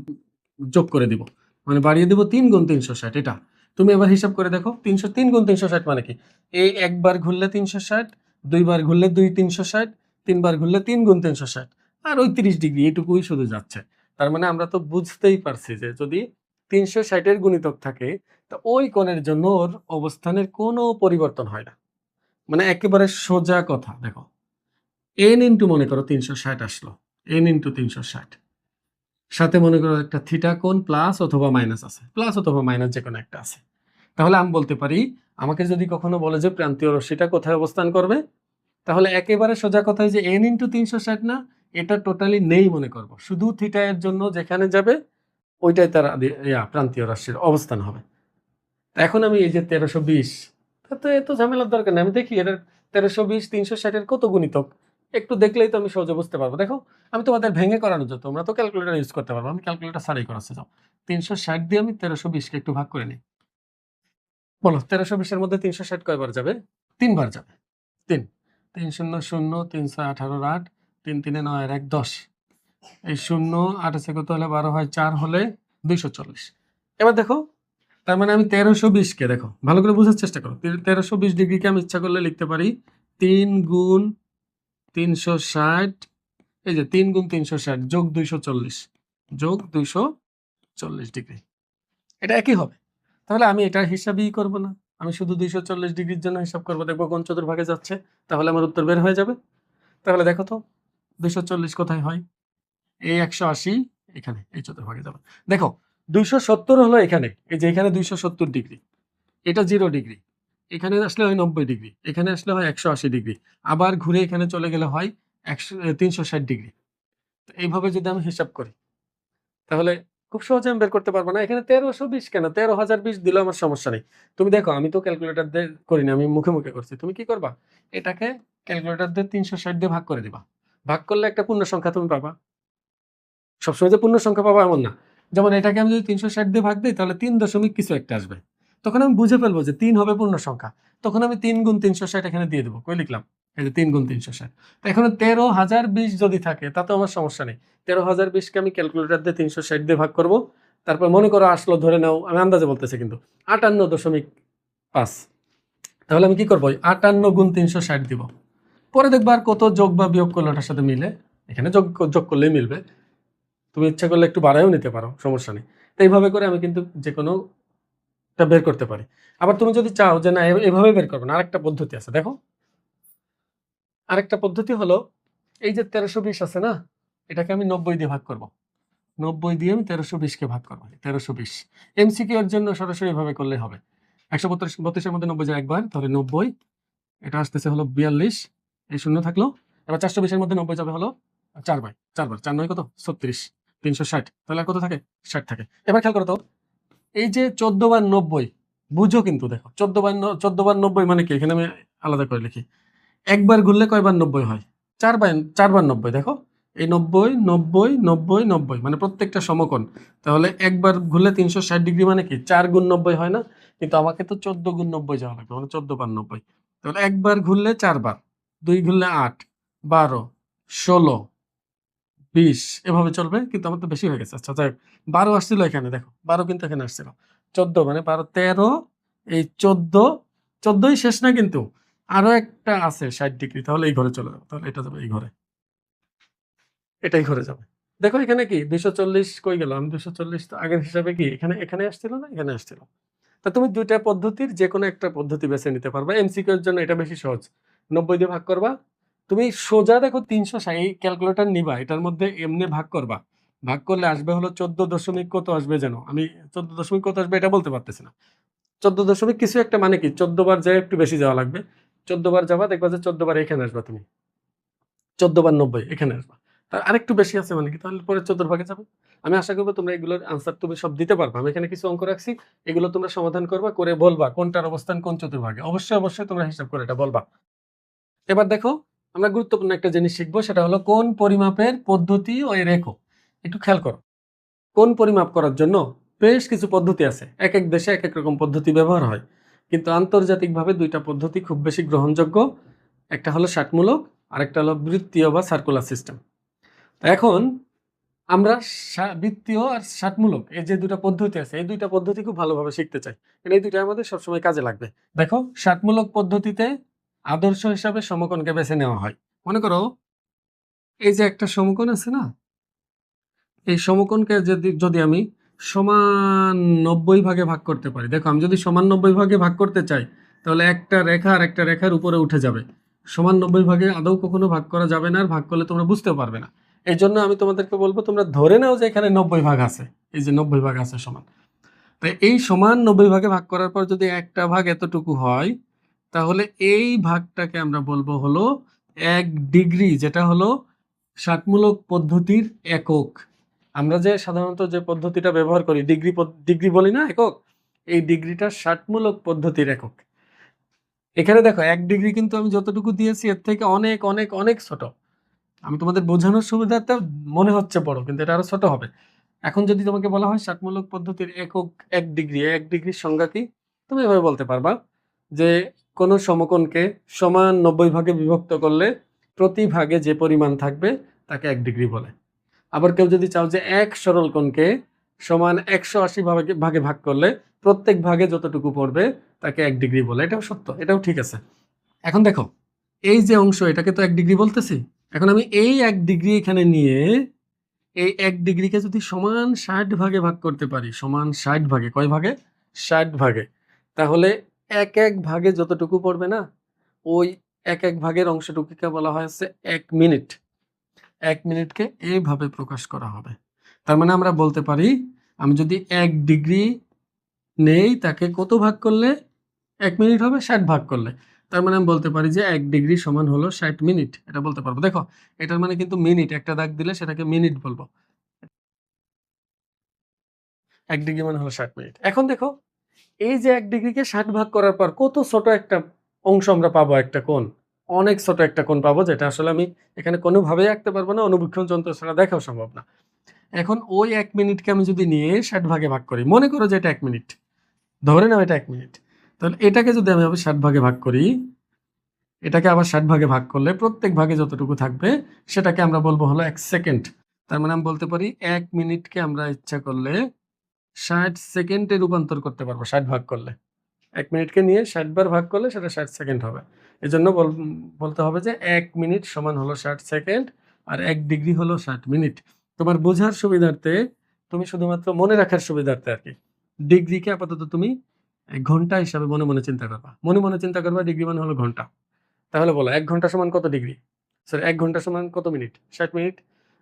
A: যোগ করে দিব। মানে বাড়িয়ে দিব 3 গুণ 360 এটা। তুমি এবার হিসাব করে দেখো 303 গুণ 360 মানে কি? এই একবার ঘুরলে 360, দুইবার ঘুরলে 2 360, তিনবার ঘুরলে 3 গুণ 360 আর ওই 30 ডিগ্রি এটুকুই শুধু যাচ্ছে। তার মানে আমরা তো বুঝতেই পারছি যে যদি 360 এর গুণিতক থাকে তো ওই কোণের জন্য ওর অবস্থানের কোনো পরিবর্তন হয় না। মানে একেবারে সোজা কথা। দেখো n ইনটু মনে করো 360 আসলো, n ইনটু 360 সাথে মনে করো একটা থিটা কোণ প্লাস অথবা মাইনাস আছে, প্লাস অথবা মাইনাস যে কোনো একটা আছে। তাহলে আমি বলতে পারি, আমাকে যদি কখনো বলে যে প্রান্তীয় রশ্মিটা কোথায় অবস্থান করবে, তাহলে একেবারে সোজা কথায় যে n ইনটু 360 না, এটা টোটালি নেই মনে করবো, শুধু থিটা এর জন্য যেখানে যাবে ওইটাই তার প্রান্তীয় রাশির অবস্থান হবে। এখন আমি এই যে 1320, তো এত ঝামেলার দরকার নেই। আমি দেখি এর 1320 360 এর কত গুণিতক একটু দেখলেই তো আমি সহজে বুঝতে পারবো। দেখো আমি তোমাদের ভেঙে করানো যেত, তোমরা তো ক্যালকুলেটর ইউজ করতে পারবো, আমি ক্যালকুলেটর ছাড়াই করাচ্ছি। যাও 360 দিয়ে আমি 1320 কে একটু ভাগ করে নিই। বলো 1320 এর মধ্যে 360 কয়বার যাবে? 3 বার যাবে। 3 3 0 0 3 6 18 8 3 3 9 আর 1 10, এই 0 8 আছে কত হলে 12 হয় 4 হলে 240। এবার দেখো, তার মানে আমি 1320 কে দেখো ভালো করে বোঝার চেষ্টা করো। 1320 ডিগ্রিকে আমি ইচ্ছা করলে লিখতে পারি 3 গুণ 360, এই যে 3 গুণ 360 যোগ 240 যোগ 240 ডিগ্রি, এটা একই হবে। তাহলে আমি এটা হিসাবই করব না, আমি শুধু 240 ডিগ্রির জন্য হিসাব করবো, দেখবো কোন চতুর্ভাগে যাচ্ছে, তাহলে আমার উত্তর বের হয়ে যাবে। তাহলে দেখো তো 240 কোথায় হয়? এই 180 এখানে এই চতুর্ভাগে যাবে। দেখো 270 হলো এখানে, এই যে এখানে 270 ডিগ্রি, এটা 0 ডিগ্রি, এখানে আসলে হয় 90 ডিগ্রি, এখানে আসলে হয় 180 ডিগ্রি, আবার ঘুরে এখানে চলে গেলে হয় 360 ডিগ্রি। তো এইভাবে যদি আমি হিসাব করি তাহলে খুব সহজে আমি বের করতে পারবো না। এখানে 1320 কেন, 13020 দিলেও আমার সমস্যা নেই। তুমি দেখো আমি তো ক্যালকুলেটর দিয়ে করিনি, আমি মুখে মুখে করছি। তুমি কি করবা, এটাকে ক্যালকুলেটর দিয়ে 360 দিয়ে ভাগ করে দিবা। ভাগ করলে একটা পূর্ণ সংখ্যা তুমি পাবা। সবসময় যে পূর্ণ সংখ্যা পাবো এমন না। যেমন এটাকে আমি যদি 360 দিয়ে ভাগ দিই তাহলে 3 দশমিক কিছু একটা আসবে। তখন আমি বুঝে ফেলবো যে 3 হবে পূর্ণ সংখ্যা। তখন আমি 3 গুণ 360 এখানে দিয়ে দেবো। কই লিখলাম? এই যে 3 গুণ 360। তো এখানে 13,020 যদি থাকে তাতেও আমার সমস্যা নেই। 13,020 কে আমি ক্যালকুলেটর দিয়ে 360 দিয়ে ভাগ করব। তারপর মনে করো আসলো, ধরে নাও, আমি আন্দাজে বলতেছি কিন্তু 58.5। তাহলে আমি কি করব? 58 গুণ 360 দিব। পরে দেখবা আর কত যোগ বা বিয়োগ করলে ওটার সাথে মিলে। এখানে যোগ করলেই মিলবে। তুমি ইচ্ছা করলে একটু বাড়ায়ও নিতে পারো, সমস্যা নেই। তো এইভাবে করে আমি কিন্তু যে কোনোটা বের করতে পারি। আবার তুমি যদি চাও যে না এভাবে বের করবে না, আরেকটা পদ্ধতি আছে। দেখো আরেকটা পদ্ধতি হলো, এই যে 1320 আছে না, এটাকে আমি 90 দিয়ে ভাগ করব। 90 দিয়ে আমি 1320 কে ভাগ করবো। 1320 এমসিকিউ এর জন্য সরাসরি এভাবে করলে হবে। 132 এর মধ্যে 90 যায় একবার, তাহলে 90, এটা আসতেছে হলো 42, এই শূন্য থাকলো। এবার 420 এর মধ্যে 90 যাবে হলো 4 বার 4 নয় কত 36, 360, তাহলে আর কত থাকে? 60 থাকে। এবার খেয়াল করো তো, এই যে 14 বার 90 বুঝো কিন্তু, দেখো 14 বার 90 মানে কি, এখানে আমি আলাদা করে লিখি। একবার ঘুরলে কয়বার 90 হয়? 4 বার 90। দেখো এই 90 90 90 90 মানে প্রত্যেকটা সমকোণ। তাহলে একবার ঘুরলে 360 ডিগ্রি মানে কি 4 গুণ 90 হয় না? কিন্তু আমাকে তো 14 গুণ 90 যাওয়া লাগবে, মানে 14 বার 90। তাহলে একবার ঘুরলে 4 বার, 2 ঘুরলে 8, 12, 16, 20 এভাবে চলবে। কিন্তু আমার তো বেশি হয়ে গেছে। আচ্ছা যাই হোক, 12 আসছিল এখানে, দেখো 12 কিন্তু এখানে আসছিল। 14 মানে 12 13, এই 14, 14ই শেষ না কিন্তু আরো একটা আছে 60 ডিগ্রি, তাহলে এই ঘরে চলে যাবে। তাহলে এটা যাবে এই ঘরে, এটাই ঘরে যাবে। দেখো এখানে কি 240 কই গেল? আমি 240 তো আগের হিসাবে কি এখানে আসছিল না, এখানে আসছিল। তা তুমি দুইটা পদ্ধতির যে কোনো একটা পদ্ধতি বেছে নিতে পারবা। এমসিকিউ এর জন্য এটা বেশি সহজ। 90 দিয়ে ভাগ করবা। তুমি সোজা দেখো 360 এই ক্যালকুলেটর নিবা, এটার মধ্যে এমনি ভাগ করবা। ভাগ করলে আসবে হলো 14 দশমিক কত আসবে যেন, আমি 14 দশমিক কত আসবে এটা বলতে পারতেছি না। 14 কিছু একটা মানে কি 14 বার যায় একটু বেশি যাওয়া লাগবে। 14 বার যাবা দেখবা যে 14 বার এখানে আসবা তুমি। 14 বার 90 এখানে আসবা। তার আরেকটু বেশি আছে মানে কি তাহলে পরে 14 ভাগে যাবে। আমি আশা করব তোমরা এগুলোর আনসার তুমি সব দিতে পারবা। আমি এখানে কিছু অঙ্ক রাখছি। এগুলো তোমরা সমাধান করবা, করে বলবা কোনটার অবস্থান কোন চতুর্ভাগে। অবশ্যই তোমরা হিসাব করে এটা বলবা। এবার দেখো আমরা গুরুত্বপূর্ণ একটা জিনিস শিখবো, সেটা হলো কোন পরিমাপের পদ্ধতি ও এর একক। একটু খেয়াল করো। কোন পরিমাপ করার জন্য বেশ কিছু পদ্ধতি আছে। একেক দেশে একেক রকম পদ্ধতি ব্যবহার হয়। কিন্তু আন্তর্জাতিকভাবে ২ টা পদ্ধতি খুব বেশি গ্রহণযোগ্য। একটা হলো ষাটমূলক, আরেকটা হলো বৃত্তীয় বা সার্কুলার সিস্টেম। এখন আমরা বৃত্তীয় আর ষাটমূলক এই যে ২ টা পদ্ধতি আছে, এই ২ টা পদ্ধতি খুব ভালোভাবে শিখতে চাই। কারণ এই ২ টা আমাদের সবসময় কাজে লাগবে। দেখো ষাটমূলক পদ্ধতিতে আদর্শ হিসাবে সমকোণকে বেছে নেওয়া হয়। মনে করো এই যে একটা সমকোণ আছে না? এই সমকোণকে যদি আমি সমান ৯০ ভাগে ভাগ করতে পারি। দেখো আমি যদি সমান ৯০ ভাগে ভাগ করতে চাই, তাহলে একটা রেখা আর একটা রেখার উপরে উঠে যাবে। সমান ৯০ ভাগে আদৌ কখনো ভাগ করা যাবে না, আর ভাগ করলে তোমরা বুঝতেও পারবে না। এইজন্য আমি তোমাদেরকে বলব তোমরা ধরে নাও যে এখানে ৯০ ভাগ আছে। এই যে ৯০ ভাগ আছে সমান। তো এই সমান ৯০ ভাগে ভাগ করার পর যদি একটা ভাগ এতটুকু হয়, তাহলে এই ভাগটাকে আমরা বলবো হলো ১ ডিগ্রি, যেটা হলো ষাটমূলক পদ্ধতির একক। আমরা যে সাধারণত যে পদ্ধতিটা ব্যবহার করি ডিগ্রি বলি না একক, এই ডিগ্রিটা ষাটমূলক পদ্ধতির একক। এখানে দেখো ১ ডিগ্রি কিন্তু আমি যতটুকু দিয়েছি এর থেকে অনেক অনেক অনেক ছোট। আমি তোমাদের বোঝানোর সুবিধার্থে মনে হচ্ছে বড়, কিন্তু এটা আরো ছোট হবে। এখন যদি তোমাকে বলা হয় ষাটমূলক পদ্ধতির একক ১ ডিগ্রি, ১ ডিগ্রির সংজ্ঞা কি? তুমি এভাবে বলতে পারবা যে কোনো সমকোণকে সমান ৯০ ভাগে বিভক্ত করলে প্রতি ভাগে যে পরিমাণ থাকবে তাকে ১ ডিগ্রি বলে। আবার কেউ যদি চাও যে এক সরল কোণকে সমান ১৮০ ভাগে ভাগ করলে প্রত্যেক ভাগে যতটুকু পড়বে তাকে ১ ডিগ্রি বলে। এটাও সত্য, এটাও ঠিক আছে। এখন দেখো এই যে অংশ, এটাকে তো ১ ডিগ্রি বলতেছি। এখন আমি এই ১ ডিগ্রি এখানে নিয়ে এই ১ ডিগ্রিকে যদি সমান ৬০ ভাগে ভাগ করতে পারি, সমান ৬০ ভাগে, কয় ভাগে? ৬০ ভাগে। তাহলে এক ভাগে যতটুকু পড়বে না, ওই এক ভাগের অংশটুকুকে বলা হয় হচ্ছে ১ মিনিট। ১ মিনিটকে এভাবে প্রকাশ করা হবে। তার মানে আমরা বলতে পারি আমি যদি ১ ডিগ্রি নেই তাকে কত ভাগ করলে ১ মিনিট হবে? ৬০ ভাগ করলে। তার মানে আমি বলতে পারি যে ১ ডিগ্রি সমান হলো ৬০ মিনিট। এটা বলতে পারবো। দেখো এটার মানে কিন্তু মিনিট, একটা দাগ দিলে সেটাকে মিনিট বলবো। ১ ডিগ্রি মানে হলো ৬০ মিনিট। এখন দেখো এই যে ১ ডিগ্রিকে ৬০ ভাগ করার পর কত ছোট একটা অংশ আমরা পাবো, একটা কোণ। অনেক ছোট একটা কোণ পাবো, যেটা আসলে আমি এখানে কোনোভাবেই আঁকতে পারবো না, অনুবীক্ষণ যন্ত্র ছাড়া দেখাও সম্ভব না। এখন ওই ১ মিনিটকে আমি যদি নিয়ে ৬০ ভাগে ভাগ করি, মনে করো যে এটা ১ মিনিট। ধরে নাও এটা ১ মিনিট। তাহলে এটাকে যদি আমি আবার ৬০ ভাগে ভাগ করি, এটাকে আবার ৬০ ভাগে ভাগ করলে প্রত্যেক ভাগে যতটুকু থাকবে সেটাকে আমরা বলবো হলো ১ সেকেন্ড। তার মানে আমি বলতে পারি ১ মিনিটকে আমরা ইচ্ছা করলে ৬০ সেকেন্ডে রূপান্তর করতে পারবো ৬০ ভাগ করলে। ১ মিনিটকে নিয়ে ৬০ বার ভাগ করলে সেটা ৬০ সেকেন্ড হবে। এজন্য বলতে হবে যে ১ মিনিট সমান হলো ৬০ সেকেন্ড আর ১ ডিগ্রি হলো ৬০ মিনিট। তোমার বোঝার সুবিধার্থে, তুমি শুধুমাত্র মনে রাখার সুবিধার্থে আরকি, ডিগ্রিকে আপাতত তুমি ঘন্টা হিসাবে মনে চিন্তা করবা। মনে চিন্তা করবা ডিগ্রি মানে হলো ঘন্টা। তাহলে বলো ১ ঘন্টা সমান কত ডিগ্রি? সরি ১ ঘন্টা সমান কত মিনিট? ৬০ মিনিট।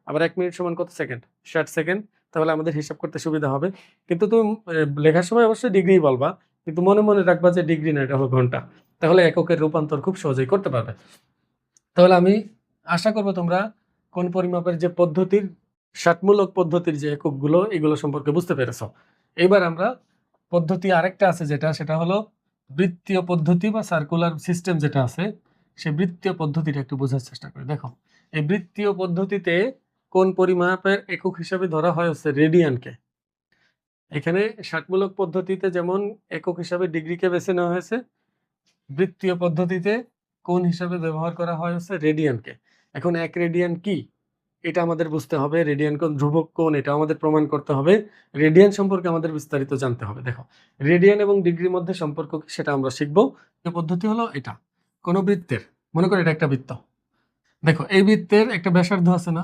A: আবার ১ মিনিট সমান কত সেকেন্ড? ৬০ সেকেন্ড। তাহলে আমাদের হিসাব করতে সুবিধা হবে। কিন্তু তুমি লেখার সময় অবশ্যই ডিগ্রিই বলবা। কিন্তু মনে রাখবা যে ডিগ্রি না, এটা হলো ঘন্টা। তাহলে এককের রূপান্তর খুব সহজেই করতে পারবে। তাহলে আমি আশা করব তোমরা কোন পরিমাপের যে পদ্ধতির, ষাটমূলক পদ্ধতির যে এককগুলো, এগুলো সম্পর্কে বুঝতে পেরেছ। এবার আমরা পদ্ধতি আরেকটা আছে সেটা হলো বৃত্তীয় পদ্ধতি বা সার্কুলার সিস্টেম যেটা আছে, সেই বৃত্তীয় পদ্ধতিটা একটু বোঝার চেষ্টা করি। দেখো এই বৃত্তীয় পদ্ধতিতে কোন পরিমাপের একক হিসাবে ধরা হয় হচ্ছে রেডিয়ানকে। এখানে ষাটমূলক পদ্ধতিতে যেমন একক হিসাবে ডিগ্রিকে বেছে নেওয়া হয়েছে, বৃত্তীয় পদ্ধতিতে কোণ হিসাবে ব্যবহার করা হয় হচ্ছে রেডিয়ানকে। এখন ১ রেডিয়ান কি এটা আমাদের বুঝতে হবে। রেডিয়ান কোণ ধ্রুবক কোণ, এটা আমাদের প্রমাণ করতে হবে। রেডিয়ান সম্পর্কে আমাদের বিস্তারিত জানতে হবে। দেখো রেডিয়ান এবং ডিগ্রির মধ্যে সম্পর্ক কি সেটা আমরা শিখব। এই পদ্ধতি হলো এটা। কোন বৃত্তের, মনে করো এটা একটা বৃত্ত। দেখো এই বৃত্তের একটা ব্যাসার্ধ আছে না?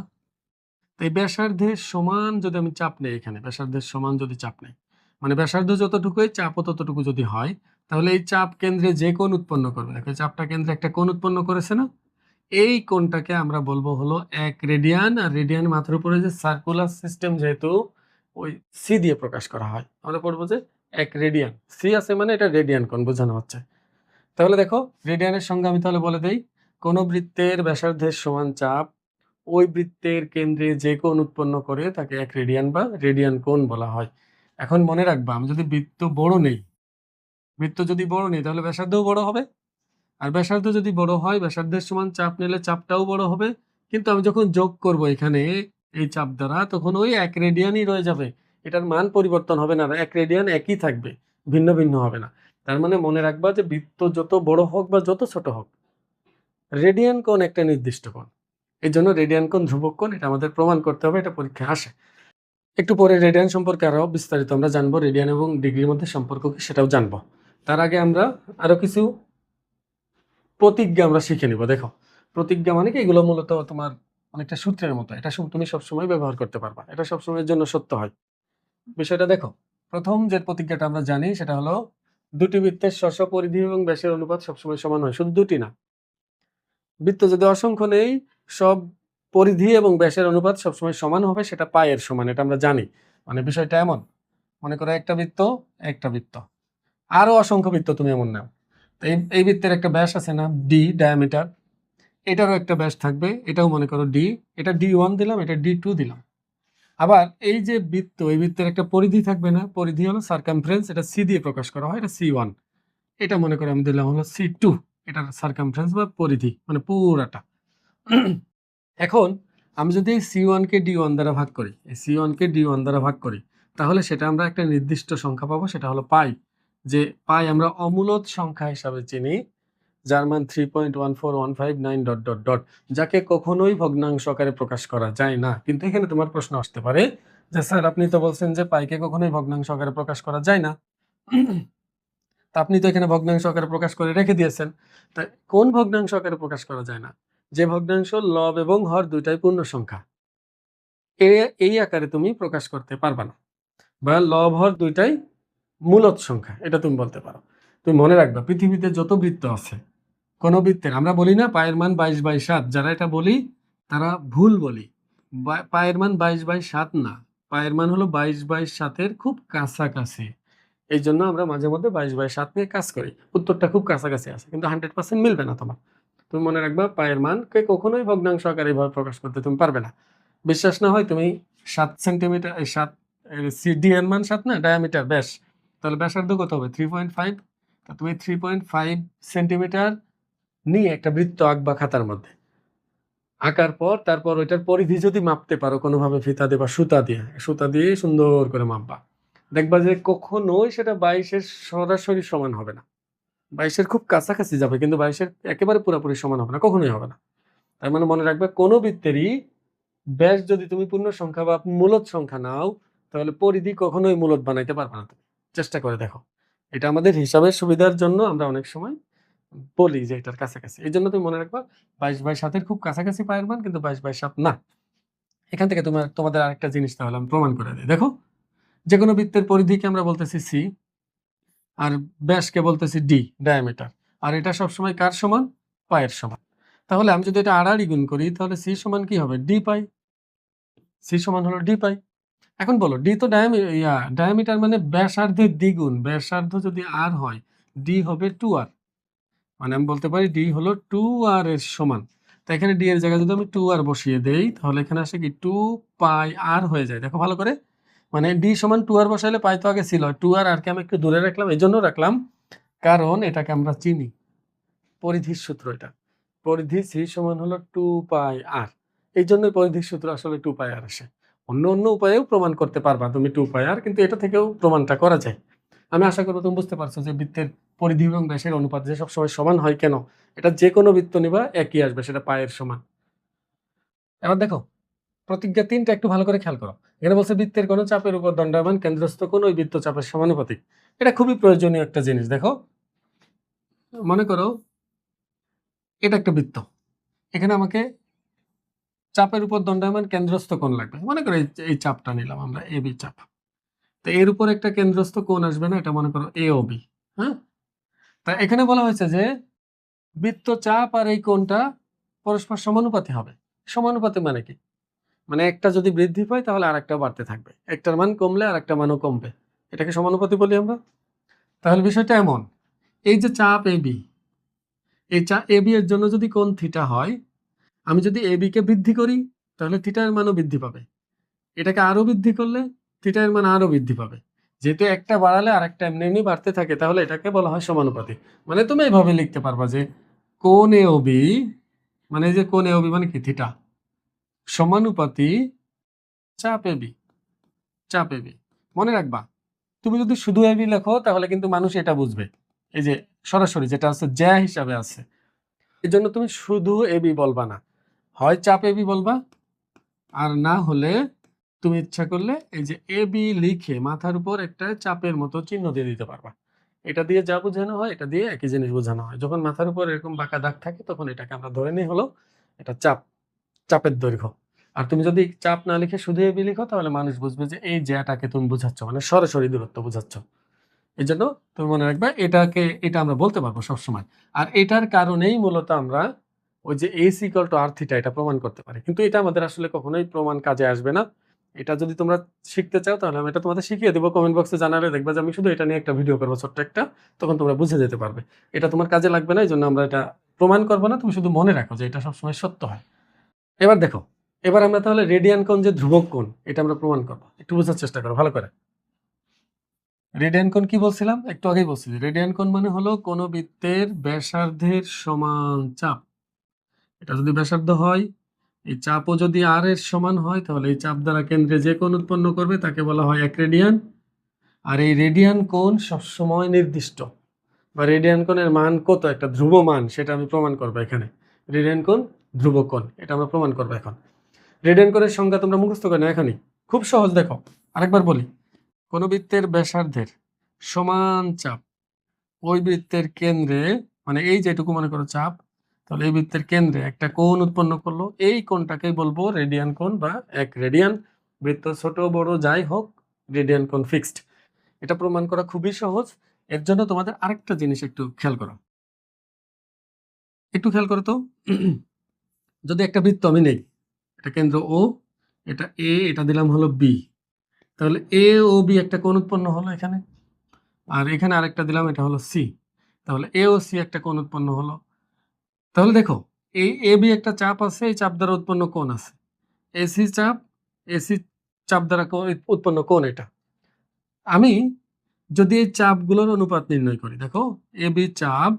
A: তো এই ব্যাসার্ধের সমান যদি আমি চাপ নেই, এখানে ব্যাসার্ধের সমান যদি চাপ নেই, মানে ব্যাসার্ধ যতটুকুই চাপও ততটুকু যদি হয়, তাহলে এই চাপ কেন্দ্রে যে কোণ উৎপন্ন করবে, দেখো চাপটা কেন্দ্রে একটা কোণ উৎপন্ন করেছে না? এই কোণটাকে আমরা বলবো হলো ১ রেডিয়ান। আর রেডিয়ান মাথার উপরে যে সার্কুলার সিস্টেম, যেহেতু ওই সি দিয়ে প্রকাশ করা হয়, আমরা বলবো যে 1 রেডিয়ান। সি আছে মানে এটা রেডিয়ান কোণ বোঝানো হচ্ছে। তাহলে দেখো রেডিয়ানের সংজ্ঞা আমি তাহলে বলে দেই। কোন বৃত্তের ব্যাসার্ধের সমান চাপ ওই বৃত্তের কেন্দ্রে যে কোণ উৎপন্ন করে তাকে 1 রেডিয়ান বা রেডিয়ান কোণ বলা হয়। এখন মনে রাখবা আমি যদি বৃত্ত যদি বড় নেই তাহলে ব্যাসার্ধও বড় হবে। আর ব্যাসার্ধ যদি বড় হয় ব্যাসার্ধের সমান চাপ নিলে চাপটাও বড় হবে। কিন্তু আমি যখন যোগ করব এখানে এই চাপ দ্বারা তখন ওই 1 রেডিয়ানই রয়ে যাবে। এটার মান পরিবর্তন হবে না। 1 রেডিয়ান একই থাকবে, ভিন্ন ভিন্ন হবে না। তার মানে মনে রাখবা যে বৃত্ত যত বড় হোক বা যত ছোট হোক, রেডিয়ান কোণ একটা নির্দিষ্ট কোণ। এই জন্য রেডিয়ান কোণ ধ্রুবক কোণ, এটা আমাদের প্রমাণ করতে হবে, এটা পরীক্ষায় আসে। একটু পরে রেডিয়ান সম্পর্কে আরো বিস্তারিত আমরা জানবো, রেডিয়ান এবং ডিগ্রির মধ্যে সম্পর্ক কি সেটাও জানবো। তার আগে আমরা আরো কিছু প্রতিজ্ঞা আমরা শিখে নিব। দেখো প্রতিজ্ঞা মানে কি, এগুলো মূলত তোমার অনেকটা সূত্রের মতো, এটা তুমি সবসময় ব্যবহার করতে পারবা, এটা সবসময়ের জন্য সত্য হয়। বিষয়টা দেখো, প্রথম যে প্রতিজ্ঞাটা আমরা জানি সেটা হলো দুটি বৃত্তের শস্য পরিধি এবং ব্যাসের অনুপাত সবসময় সমান হয়। শুধু দুটি না, বৃত্ত যদি অসংখ্য নেই, সব পরিধি এবং ব্যাসের অনুপাত সবসময় সমান হবে, সেটা পায়ের সমান, এটা আমরা জানি। মানে বিষয়টা এমন, মনে করো একটা বৃত্ত আরো অসংখ্য বৃত্ত তুমি এমন নাও, তো এই বৃত্তের একটা ব্যাস আছে না ডি, ডায়ামিটার, এটারও একটা ব্যাস থাকবে, এটাও মনে করো ডি, এটা D1 দিলাম, এটা D2 দিলাম। আবার এই যে বৃত্ত, এই বৃত্তের একটা পরিধি থাকবে না, পরিধি হলো সার্কামফারেন্স, এটা সি দিয়ে প্রকাশ করা হয়, এটা C1, এটা মনে করো আমি দিলাম হলো C2, এটার সার্কামফারেন্স বা পরিধি মানে পুরাটা। এখন আমি যদি এই C1 কে D1 দ্বারা ভাগ করি, এই C1 কে D1 দ্বারা ভাগ করি, তাহলে সেটা আমরা একটা নির্দিষ্ট সংখ্যা পাবো, সেটা হলো পাই। যে পাই আমরা অমূলদ সংখ্যা হিসাবে চিনি, যার মান 3.14159 ডট ডট ডট, যাকে কখনোই ভগ্নাংশ আকারে প্রকাশ করা যায় না। কিন্তু এখানে তোমার প্রশ্ন আসতে পারে যে স্যার আপনি তো বলছেন যে পাইকে কখনোই ভগ্নাংশ আকারে প্রকাশ করা যায় না, তা আপনি তো এখানে ভগ্নাংশ আকারে প্রকাশ করে রেখে দিয়েছেন, তা কোন ভগ্নাংশ আকারে প্রকাশ করা যায় না? যে ভগ্নাংশ লব এবং হর দুইটাই পূর্ণ সংখ্যা, এই আকারে তুমি প্রকাশ করতে পারবা না, বা লব হর দুইটাই মূলদ সংখ্যা, এটা তুমি বলতে পারো। তুমি মনে রাখবা পৃথিবীতে যত বৃত্ত আছে, কোন বৃত্তের আমরা বলি না পায়ের মান 22/7, যারা এটা বলি তারা ভুল বলি। পায়ের মান 22/7 না, পায়ের মান হলো 22/7 খুব কাছাকাছি। এই জন্য আমরা মাঝে মধ্যে 22/7 নিয়ে কাজ করি, উত্তরটা খুব কাছাকাছি আছে কিন্তু 100% মিলবে না তোমার। তুমি মনে রাখবা পায়ের মানকে কখনোই ভগ্নাংশ আকারে এইভাবে প্রকাশ করতে তুমি পারবে না। বিশ্বাস না হয় তুমি 7 সেন্টিমিটার, এই 7 ডি এর মান 7 না, ডায়ামিটার ব্যাস, তাহলে ব্যাসার্ধ কত হবে 3.5, তা তুমি 3.5 সেন্টিমিটার নিয়ে একটা বৃত্ত আঁকবা খাতার মধ্যে, আঁকার পর তারপর ওইটার পরিধি যদি মাপতে পারো কোনোভাবে ফিতা দিয়ে বা সুতা দিয়ে সুন্দর করে মাপবা, দেখবা যে কখনোই সেটা 22-এর সরাসরি সমান হবে না, 22-এর খুব কাছাকাছি যাবে কিন্তু 22-এর একেবারে পুরোপুরি সমান হবে না, কখনোই হবে না। তার মানে মনে রাখবে কোনো বৃত্তেরই ব্যাস যদি তুমি পূর্ণ সংখ্যা বা মূলদ সংখ্যা নাও, তাহলে পরিধি কখনোই মূলদ বানাইতে পারবে না। তুমি চেষ্টা করে দেখো, এটা আমাদের হিসাবের সুবিধার জন্য আমরা অনেক সময় বলি যে এটার কাছাকাছি। এই জন্য তুমি মনে রাখবা 22/7 খুব কাছাকাছি পায়ের মান, কিন্তু 22/7 না। এখান থেকে তোমাদের আরেকটা জিনিস তাহলে আমি প্রমাণ করে দিই। দেখো যে কোনো বৃত্তের পরিধিকে আমরা বলতেছি সি, আর ব্যাসকে বলতেছি ডি, ডায়ামিটার, আর এটা সবসময় কার সমান? পায়ের সমান। তাহলে আমি যদি এটা আড়াআড়ি গুণ করি তাহলে সি সমান কি হবে? ডি পাই। সি সমান হলো ডি পাই। এখন বলো ডি তো ডায়ামিটার মানে ব্যাসার্ধের দ্বিগুণ, ব্যাসার্ধ যদি আর হয় ডি হবে 2r, মানে আমি বলতে পারি ডি হলো 2r এর সমান। তো এখানে ডি এর জায়গায় যদি আমি 2r বসিয়ে দেই তাহলে এখানে আসে কি 2 পাই আর হয়ে যায়। দেখো ভালো করে, মানে ডি সমান 2r বসাইলে পাই তো আগে ছিল, 2r আর কে আমি একটু দূরে রাখলাম, এই জন্য রাখলাম কারণ এটাকে আমরা চিনি, পরিধির সূত্র এটা, পরিধি সি সমান হলো 2 পাই আর, এই জন্যই পরিধির সূত্র আসলে 2 পাই আর আসে। অন্য উপায়েও প্রমাণ করতে পারবা তুমি 2 পাই আর, কিন্তু এটা থেকেও প্রমাণটা করা যায়। আমি আশা করব তুমি বুঝতে পারছো যে বৃত্তের পরিধি এবং ব্যাসের অনুপাত যে সবসময় সমান হয় কেন, এটা যে কোনো বৃত্ত নিবা একই আসবে, সেটা পায়ের সমান। এবার দেখো প্রতিজ্ঞা 3টা একটু ভালো করে খেয়াল করো। এখানে বলছে বৃত্তের কোনো চাপের উপর দণ্ডায়মান কেন্দ্রস্থ কোণ ওই বৃত্ত চাপের সমানুপাতিক। এটা খুবই প্রয়োজনীয় একটা জিনিস। দেখো মনে করো এটা একটা বৃত্ত, এখানে আমাকে চাপের উপর দণ্ডায়মান কেন্দ্রস্থ কোণ লাগবে। মনে করো এই চাপটা নিলাম আমরা, এ বি চাপ, তো এর উপর একটা কেন্দ্রস্থ কোণ আসবে না, এটা মনে করো এ ও বি। হ্যাঁ, তা এখানে বলা হয়েছে যে বৃত্ত চাপ আর এই কোণটা পরস্পর সমানুপাতি হবে। সমানুপাতি মানে কি? মানে একটা যদি বৃদ্ধি পায় তাহলে আরেকটা বাড়তে থাকবে, একটার মান কমলে আরেকটা মানও কমবে। এটাকে সমানুপাতি বলি আমরা। তাহলে বিষয়টা এমন, এই যে চাপ এবি, এই চাপ এবি এর জন্য যদি কোণ থিটা হয়, আমি যদি এবি কে বৃদ্ধি করি তাহলে থিটার মানও বৃদ্ধি পাবে, এটাকে আরো বৃদ্ধি করলে থিটার মান আরো বৃদ্ধি পাবে। যেহেতু একটা বাড়ালে আর একটা এমনি এমনি বাড়তে থাকে, তাহলে এটাকে বলা হয় সমানুপাতি। মানে তুমি এইভাবে লিখতে পারবা যে কোণ এবি, মানে যে কোণ এবি মানে কি থিটা, সমানুপাতি চাপ এবি, চাপ এবি। মনে রাখবা, তুমি যদি শুধু এবি লেখো তাহলে কিন্তু মানুষ এটা বুঝবে, এই যে সরাসরি যেটা আছে জ্যা হিসাবে আছে, এই জন্য তুমি শুধু এবি বলবা না, হয় চাপ এবি বলবা, আর না হলে তুমি ইচ্ছা করলে এই যে এবি লিখে মাথার উপর একটা চাপের মতো চিহ্ন দিয়ে দিতে পারবা। এটা দিয়ে যা বোঝানো হয় এটা দিয়ে একই জিনিস বোঝানো হয়। যখন মাথার উপর এরকম বাঁকা দাগ থাকে তখন এটাকে আমরা ধরে নিই হলো এটা চাপ, চাপের দৈর্ঘ্য। আর তুমি যদি চাপ না লিখে শুধু এবি লিখো তাহলে মানুষ বুঝবে যে এই জ্যাটাকে তুমি বোঝাচ্ছ, মানে সরাসরি দূরত্ব বোঝাচ্ছ। এই জন্য তুমি মনে রাখবে এটাকে, এটা আমরা বলতে পারবো সবসময়। আর এটার কারণেই মূলত আমরা ওই যে S equal to R theta এটা প্রমাণ করতে পারি। কিন্তু এটা আমাদের আসলে কখনোই প্রমাণ কাজে আসবে না। এটা যদি তোমরা শিখতে চাও তাহলে আমি এটা তোমাদের শিখিয়ে দেবো, কমেন্ট বক্সে জানালে দেখবে যে আমি শুধু এটা নিয়ে একটা ভিডিও করবো ছোট্ট একটা, তখন তোমরা বুঝে যেতে পারবে। এটা তোমার কাজে লাগবে না, এই জন্য আমরা এটা প্রমাণ করবো না, তুমি শুধু মনে রাখো যে এটা সবসময় সত্য হয়। এবার দেখো, এবার আমরা তাহলে রেডিয়ান কোণ যে ধ্রুবক কোণ এটা আমরা প্রমাণ করবো, একটু বোঝার চেষ্টা করো ভালো করে। রেডিয়ান কোণ কি বলছিলাম, একটু আগেই বলছি, রেডিয়ান কোণ মানে হলো কোন বৃত্তের ব্যাসার্ধের সমান চাপ। এটা যদি ব্যাসার্ধ হয়, এই চাপও যদি আর এর সমান হয়, তাহলে এই চাপ দ্বারা কেন্দ্রে যে কোণ উৎপন্ন করবে তাকে বলা হয় 1 রেডিয়ান। আর এই রেডিয়ান কোণ সবসময় নির্দিষ্ট, বা রেডিয়ান কোণের মান কত, একটা ধ্রুব মান, সেটা আমি প্রমাণ করবো এখানে। রেডিয়ান কোণ ধ্রুব কোণ, এটা আমরা প্রমাণ করবো এখন। রেডিয়ান কোণের সংজ্ঞা তোমরা মুখস্থ করে নাও এখনই, খুব সহজ। দেখো আরেকবার বলি, কোন বৃত্তের ব্যাসার্ধের সমান চাপ ওই বৃত্তের কেন্দ্রে, মানে এই যেটুকু মনে করো চাপ, তাহলে এই বৃত্তের কেন্দ্রে একটা কোণ উৎপন্ন করলো, এই কোণটাকেই বলবো রেডিয়ান কোণ বা 1 রেডিয়ান। বৃত্ত ছোট বড় যাই হোক, রেডিয়ান কোণ ফিক্সড। এটা প্রমাণ করা খুবই সহজ। এর জন্য তোমাদের আরেকটা জিনিস একটু খেয়াল করো, একটু খেয়াল করো তো। যদি একটা বৃত্ত আমি নেই, এটা কেন্দ্র ও, এটা এ, এটা দিলাম হলো বি, তাহলে এ ও বি একটা কোণ উৎপন্ন হলো এখানে। আর এখানে আরেকটা দিলাম, এটা হলো সি, তাহলে এ ও সি একটা কোণ উৎপন্ন হলো। তাহলে দেখো, এই এ বি একটা চাপ আছে, এই চাপ দ্বারা উৎপন্ন কোণ আছে, এসি চাপ, এসি চাপ দ্বারা উৎপন্ন কোণ এটা। আমি যদি এই চাপগুলোর অনুপাত নির্ণয় করি, দেখো এ বি চাপ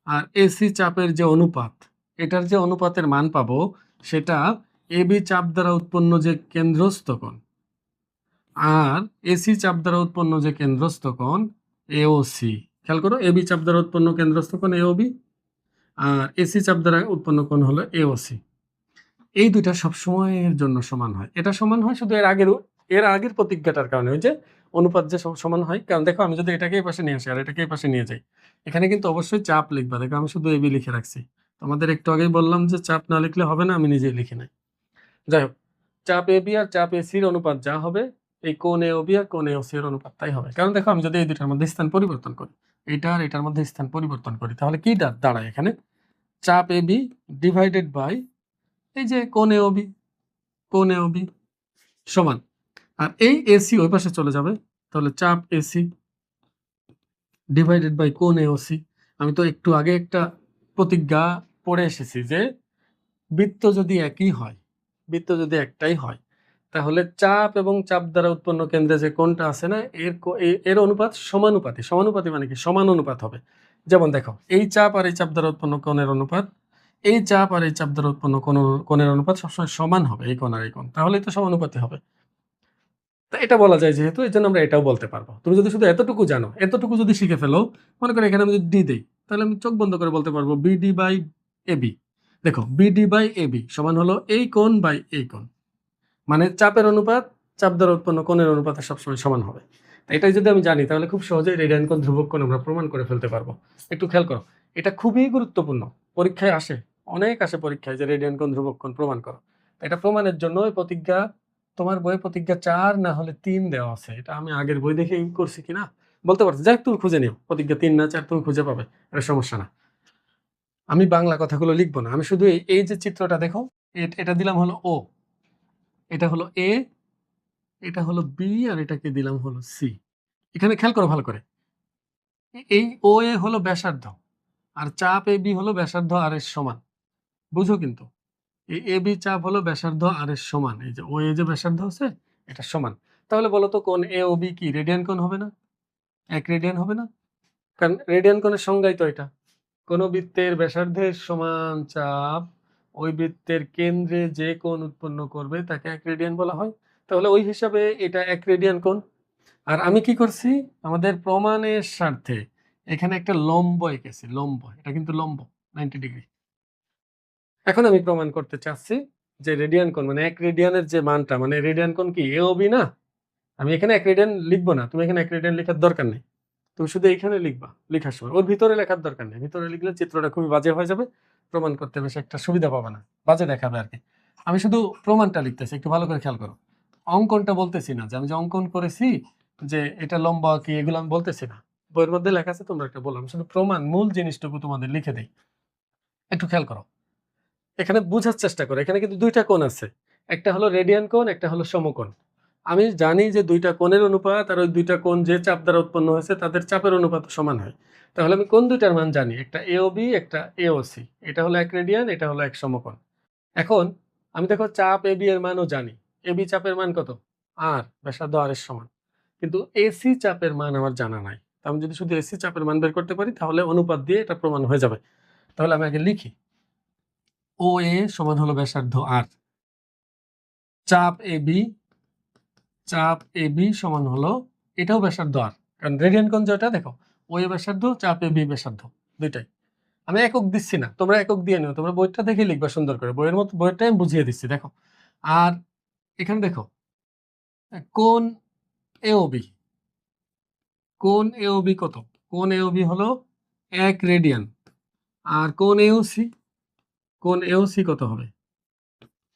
A: আর এসি চাপের যে অনুপাত, এটার যে অনুপাতের মান পাবো সেটা এ বি চাপ দ্বারা উৎপন্ন যে কেন্দ্রস্থ কোণ আর এসি চাপ দ্বারা উৎপন্ন যে কেন্দ্রস্থ কোণ এওসি। খেয়াল করো, এবি চাপ দ্বারা উৎপন্ন কেন্দ্রস্থ কোণ এওবি, আর এসি চাপ দ্বারা উৎপন্ন কোণ হলো এওসি। এই দুইটা সবসময়ের জন্য সমান হয়। এটা সমান হয় শুধু এর আগের প্রতিজ্ঞাটার কারণে, ওই যে অনুপাত যে সমান হয়। কারণ দেখো, আমি যদি এটাকে এই পাশে নিয়ে আসি আর এটাকে এই পাশে নিয়ে যাই, এখানে কিন্তু অবশ্যই চাপ লিখবা। দেখো আমি শুধু এবি লিখে রাখছি, তোমাদের একটু আগেই বললাম যে চাপ না লিখলে হবে না, আমি নিজেই লিখে নাই। যাই হোক, চাপ এবি আর চাপ এসির অনুপাত যা হবে, এই কোণ এওবি আর কোণ এওসি এর অনুপাত তাই হবে। কারণ দেখো, আমি যদি এই দুটার মধ্যে স্থান পরিবর্তন করি, এইটা আর এটার মধ্যে স্থান পরিবর্তন করি, তাহলে কি দাঁড়ায় এখানে, চাপ এবি ডিভাইডেড বাই এই যে কোণ এওবি, কোণ এওবি সমান, আর এই এসি ওই পাশে চলে যাবে, তাহলে চাপ এসি ডিভাইডেড বাই কোণ এওসি। আমি তো একটু আগে একটা প্রতিজ্ঞা পড়ে এসেছি যে বৃত্ত যদি একই হয়, বৃত্ত যদি একটাই হয়, তাহলে চাপ এবং চাপ দ্বারা উৎপন্ন কেন্দ্রে যে কোণটা আছে না, এর অনুপাত সমানুপাতি। সমানুপাতি মানে কি, সমান অনুপাত হবে। যেমন দেখো, এই চাপ আর এই চাপ দ্বারা উৎপন্ন কোণের অনুপাত, এই চাপ আর এই চাপ দ্বারা উৎপন্ন কোণের অনুপাত সবসময় সমান হবে, এই কোণ আর এই কোণ, তাহলেই তো সমানুপাতি হবে। তা এটা বলা যায় যেহেতু, এই জন্য আমরা এটাও বলতে পারবো। তুমি যদি শুধু এতটুকু জানো, এতটুকু যদি শিখে ফেলো, মনে করো এখানে আমি যদি ডি দেই, তাহলে আমি চোখ বন্ধ করে বলতে পারবো বিডি বাই এবি। দেখো, বিডি বাই এবি সমান হলো এই কোণ বাই এই কোণ, মানে চাপের অনুপাত চাপ দ্বারা উৎপন্ন কোণের অনুপাতে সবসময় সমান হবে। এটাই যদি আমি জানি, তাহলে খুব সহজেই রেডিয়ান কোণ ধ্রুবক কোণ আমরা প্রমাণ করে ফেলতে পারবো। একটু খেয়াল করো, এটা খুবই গুরুত্বপূর্ণ, পরীক্ষায় আসে, অনেক আসে পরীক্ষায় যে রেডিয়ান কোণ ধ্রুবক কোণ প্রমাণ করো। এটা প্রমাণের জন্য ওই প্রতিজ্ঞা, তোমার বইয়ে প্রতিজ্ঞা 4 না হলে 3 দেওয়া আছে। এটা আমি আগের বই দেখে করছি কিনা বলতে পারছি, যাই হোক তুমি খুঁজে নিও, প্রতিজ্ঞা 3 না 4 তুমি খুঁজে পাবে, এটা সমস্যা না। আমি বাংলা কথাগুলো লিখবো না, আমি শুধু এই যে চিত্রটা দেখো, এটা দিলাম হলো ও, এটা হলো এ, এটা হলো বি, আর এটাকে দিলাম হলো সি। এখানে খেয়াল করো ভালো করে, এই ও এ হলো ব্যাসার্ধ আর চাপ এ বি হলো ব্যাসার্ধ আর এর সমান। বুঝো কিন্তু এই এ বি চাপ হলো ব্যাসার্ধ আর এর সমান। এই যে ও এ যে ব্যাসার্ধ আছে এটা সমান। তাহলে বলো তো কোণ এ ও বি কি রেডিয়ান কোণ হবে না? 1 রেডিয়ান হবে না? কারণ রেডিয়ান কোণের সংজ্ঞাই তো এটা। কোন বৃত্তের ব্যাসার্ধের সমান চাপ ওই বৃত্তের কেন্দ্রে যে কোণ উৎপন্ন করবে তাকে 1 রেডিয়ান বলা হয়। তাহলে ওই হিসাবে এটা 1 রেডিয়ান কোণ। আর আমি কি করছি, আমাদের প্রমাণের স্বার্থে এখানে একটা লম্ব এঁকেছি। লম্ব, এটা কিন্তু লম্ব 90 ডিগ্রি। এখন আমি প্রমাণ করতে চাচ্ছি যে রেডিয়ান কোণ মানে 1 রেডিয়ানের যে মানটা, মানে রেডিয়ান কোণ কি এ ও বি না? আমি এখানে 1 রেডিয়ান লিখবো না, তুমি এখানে 1 রেডিয়ান লেখার দরকার নেই। তুমি শুধু এইখানে লিখবা লেখার সময়, ওর ভিতরে লেখার দরকার নেই। ভিতরে লিখলে চিত্রটা খুবই বাজে হয়ে যাবে, প্রমাণ করতে বেশি একটা সুবিধা পাবে না, বাজে দেখাবে আর কি। আমি শুধু প্রমাণটা লিখতেছি, একটু ভালো করে খেয়াল করো। অঙ্কনটা বলতেছি না, যে আমি যে অঙ্কন করেছি যে এটা লম্বা কি, এগুলো আমি বলতেছি না। বইয়ের মধ্যে লেখা আছে, তোমরা একটা বললাম, শুধু প্রমাণ মূল জিনিসটুকু তোমাদের লিখে দেই। একটু খেয়াল করো, এখানে বোঝার চেষ্টা করো। এখানে কিন্তু দুইটা কোণ আছে, একটা হলো রেডিয়ান কোণ, একটা হলো সমকোণ। আমি জানি যে দুইটা কোণের অনুপাত আর ওই দুইটা কোণ যে চাপ দ্বারা উৎপন্ন হয়েছে তাদের চাপের অনুপাত সমান হয়। তাহলে আমি কোন দুইটার মান জানি, একটা এওবি একটা এওসি। এটা হলো 1 রেডিয়ান, এটা হলো 1 সমকোণ। এখন আমি দেখো চাপ এবি এর মানও জানি। এবি চাপের মান কত? আর ব্যাসার্ধ আর এর সমান। কিন্তু এসি চাপের মান আমার জানা নাই। আমি যদি শুধু এসি চাপের মান বের করতে পারি তাহলে অনুপাত দিয়ে এটা প্রমাণ হয়ে যাবে। তাহলে আমি আগে লিখি, ও এ সমান হলো ব্যাসার্ধ আর, চাপ এবি, চাপ এবি সমান হলো, এটাও ব্যাসার্ধ আর, কারণ রেডিয়ান কোণ যেটা দেখো, ও এ ব্যাসার্ধ, চাপ এবি ব্যাসার্ধ, দুইটাই। আমি একক দিচ্ছি না, তোমরা একক দিয়ে নিও, তোমরা বইটা দেখে লিখবা সুন্দর করে, বইয়ের মতো বইটা আমি বুঝিয়ে দিচ্ছি দেখো। আর এখানে দেখো কোণ এওবি, কোণ এওবি কত? কোণ এওবি হলো 1 রেডিয়ান। আর কোণ এওসি, কোণ এওসি কত হবে?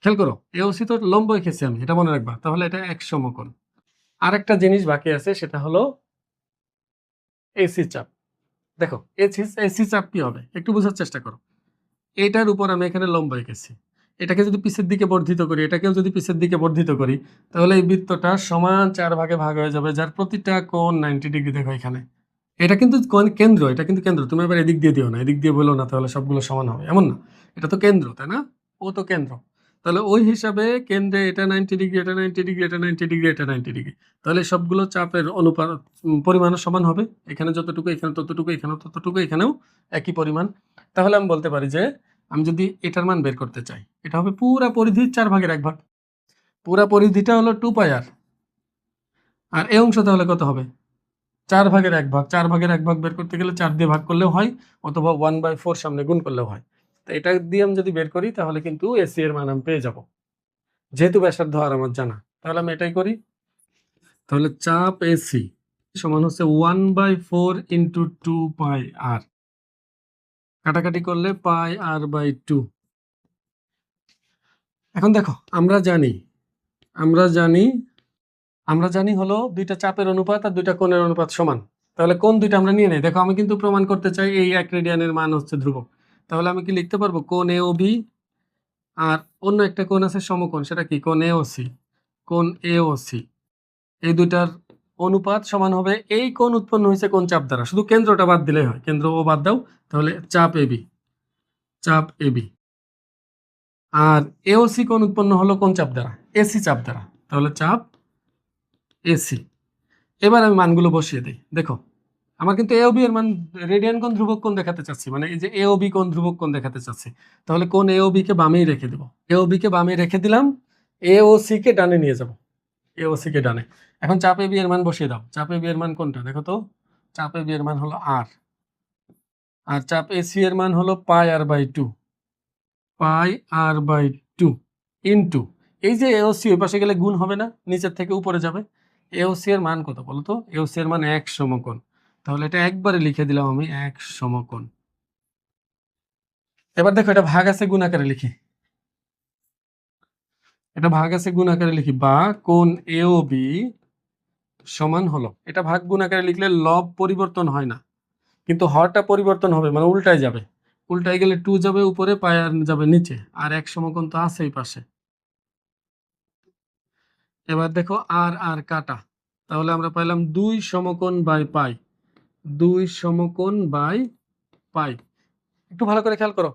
A: খেয়াল করো, এওসি তো লম্ব এঁকেছি আমি, এটা মনে রাখবা। তাহলে এটা 1 সমকোণ। আরেকটা জিনিস বাকি আছে, সেটা হলো এসি চাপ। দেখো এসি চাপ কি হবে একটু বোঝার চেষ্টা করো। এটার উপর আমি এখানে লম্ব এঁকেছি, এটাকে যদি পিছের দিকে বর্ধিত করি, এটাকেও যদি পিছের দিকে বর্ধিত করি, তাহলে এই বৃত্তটা সমান 4 ভাগে ভাগ হয়ে যাবে, যার প্রতিটা কোণ 90 ডিগ্রি। দেখো এখানে এটা কিন্তু কেন্দ্র, এটা কিন্তু কেন্দ্র। তুমি এবার এদিক দিয়ে দিও না, এদিক দিয়ে বলো না তাহলে সবগুলো সমান হবে, এমন না। এটা তো কেন্দ্র, তাই না? ও তো কেন্দ্র। তাহলে ওই হিসাবে কেন্দ্রে এটা 90 ডিগ্রি, এটা 90 ডিগ্রি, এটা 90 ডিগ্রি, এটা 90 ডিগ্রি। তাহলে সবগুলো চাপের অনুপাত পরিমাণও সমান হবে। এখানে যতটুকু, এখানে ততটুকু, এখানেও ততটুকু, এখানেও একই পরিমাণ। তাহলে আমি বলতে পারি যে আমি যদি এটার মান বের করতে চাই, এটা হবে পুরা পরিধির 4 ভাগের 1 ভাগ। পুরা পরিধিটা হলো 2 পাই আর, আর এই অংশ তাহলে কত হবে? 4 ভাগের 1 ভাগ। 4 ভাগের 1 ভাগ বের করতে গেলে 4 দিয়ে ভাগ করলেও হয়, অথবা 1/4 সামনে গুণ করলেও হয়। তো এটা দিয়ে আমি যদি বের করি তাহলে কিন্তু এসি এর মান আমি পেয়ে যাব, যেহেতু ব্যাসার্ধ আর আমার জানা। তাহলে আমি এটাই করি। তাহলে চাপ এসি সমান হচ্ছে 1/4 ইন্টু 2 পাই আর, কাটাকাটি করলে পাই আর বাই 2। এখন দেখো আমরা জানি, আমরা জানি আমরা জানি হলো দুইটা চাপের অনুপাত আর দুইটা কোণের অনুপাত সমান। তাহলে কোণ দুইটা আমরা নিয়ে নেই। দেখো আমি কিন্তু প্রমাণ করতে চাই এই 1 রেডিয়ানের মান হচ্ছে ধ্রুবক। তাহলে আমি কি লিখতে পারবো, কোণ এ ও বি, আর অন্য একটা কোণ আছে সমকোণ, সেটা কি কোণ এ ও সি। কোণ এ ও সি এই দুইটার অনুপাত সমান হবে এই কোণ উৎপন্ন হয়েছে কোন চাপ দ্বারা, শুধু কেন্দ্রটা বাদ দিলেই হয়, কেন্দ্র ও বাদ দাও। তাহলে চাপ এবি, চাপ এবি। আর এওসি কোণ উৎপন্ন হলো কোন চাপ দ্বারা? এসি চাপ দ্বারা। তাহলে চাপ এসি। এবার আমি মানগুলো বসিয়ে দিই। দেখো আমার কিন্তু এ ও বি এর মান, রেডিয়ান কোণ ধ্রুবক কোণ দেখাতে চাচ্ছি, মানে এই যে এ ও বি কোণ ধ্রুবক কোণ দেখাতে চাচ্ছি। তাহলে কোণ এ ও বি কে বামেই রেখে দেব, এ ও বি কে বামে রেখে দিলাম, এ ও সি কে ডানে নিয়ে যাব, এ ও সি কে ডানে। এখন চাপ এ বি এর মান বসিয়ে দাও। চাপ এ বি এর মান কোনটা দেখো তো? চাপ এ বি এর মান হলো আর, আর চাপ এ সি এর মান হলো pi r by 2, pi r by 2 into এই যে এ ও সি ওই পাশে গেলে গুণ হবে না, নিচের থেকে উপরে যাবে। এ ও সি এর মান কত বলো তো? এ ও সি এর মান 1 সমকোণ। তাহলে এটা একবারে লিখে দিলাম আমি, 1 সমকোণ। এবার দেখো এটা ভাগ আছে গুণ আকারে লিখি, এটা ভাগ আছে গুণ আকারে লিখি, বা কোণ এ ও বি সমান হলো, এটা ভাগ গুণ আকারে লিখলে লব পরিবর্তন হয় না, কিন্তু হরটা পরিবর্তন হবে, মানে উল্টায় যাবে। উল্টায় গেলে 2 যাবে উপরে, পাই আর যাবে নিচে, আর 1 সমকোণ তো আছে এই পাশে। এবার দেখো আর আর কাটা, তাহলে আমরা পাইলাম 2 সমকোণ বাই পাই, 2 সমকোণ বাই পাই। একটু ভালো করে খেয়াল করো,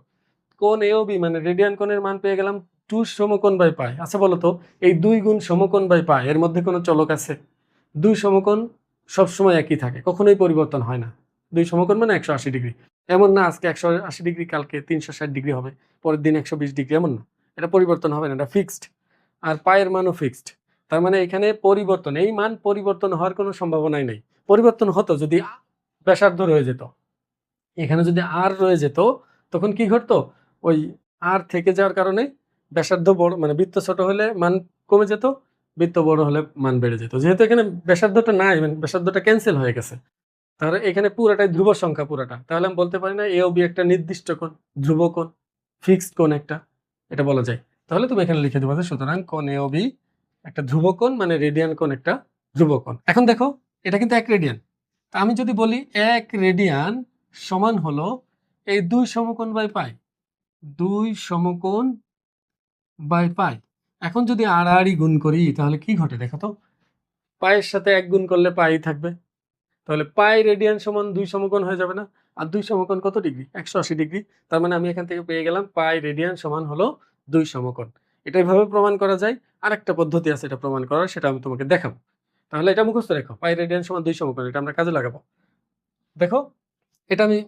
A: কোণ এ ও বি মানে রেডিয়ান কোণের মান পেয়ে গেলাম 2 সমকোণ বাই পাই। আচ্ছা বলো তো, এই 2 গুণ সমকোণ বাই পাই এর মধ্যে কোনো চলক আছে? 2 সমকোণ সবসময় একই থাকে, কখনোই পরিবর্তন হয় না। 2 সমকোণ মানে 180 ডিগ্রি। এমন না আজকে 180 ডিগ্রি, কালকে 360 ডিগ্রি হবে, পরের দিন 120 ডিগ্রি, এমন না। এটা পরিবর্তন হবে না, এটা ফিক্সড। আর পায়ের মানও ফিক্সড। তার মানে এখানে পরিবর্তন, এই মান পরিবর্তন হওয়ার কোনো সম্ভাবনাই নেই। পরিবর্তন হতো যদি ব্যাসার্ধ রয়ে যেত। এখানে যদি আর রয়ে যেত তখন কি ঘটতো? ওই আর থেকে যাওয়ার কারণে ব্যাসার্ধ বড় মানে বৃত্ত ছোট হলে মান কমে যেত, বৃত্ত বড় হলে মান বেড়ে যেত। যেহেতু এখানে ব্যাসার্ধটা নাই, মানে ব্যাসার্ধটা ক্যান্সেল হয়ে গেছে, তাহলে এখানে পুরাটাই ধ্রুব সংখ্যা পুরাটা। তাহলে আমি বলতে পারি না এ ও বি একটা নির্দিষ্ট কোণ, ধ্রুব কোণ, ফিক্সড কোণ একটা, এটা বলা যায়। তাহলে তুমি এখানে লিখে দেবো যে সুতরাং কোণ এ ও বি একটা ধ্রুব কোণ, মানে রেডিয়ান কোণ একটা ধ্রুব কোণ। এখন দেখো এটা কিন্তু 1 রেডিয়ান। তা আমি যদি বলি 1 রেডিয়ান সমান হলো এই 2 সমকোণ বাই পাই, 2 সমকোণ বাই পাই। এখন যদি আড়াআড়ি গুণ করি তাহলে কি ঘটে দেখো তো, পায়ের সাথে 1 গুণ করলে পাই থাকবে, তাহলে পাই রেডিয়ান সমান 2 সমকোণ হয়ে যাবে না? আর 2 সমকোণ কত ডিগ্রি? 180 ডিগ্রি। তার মানে আমি এখান থেকে পেয়ে গেলাম পাই রেডিয়ান সমান হলো 2 সমকোণ। এটা এভাবে প্রমাণ করা যায়। আরেকটা পদ্ধতি আছে এটা প্রমাণ করার, সেটা আমি তোমাকে দেখাবো। তাহলে এটা মুখস্থ রেখো, পাই রেডিয়ান সমান 2 সমকোণ, এটা আমরা কাজে লাগাবো। দেখো এটা আমি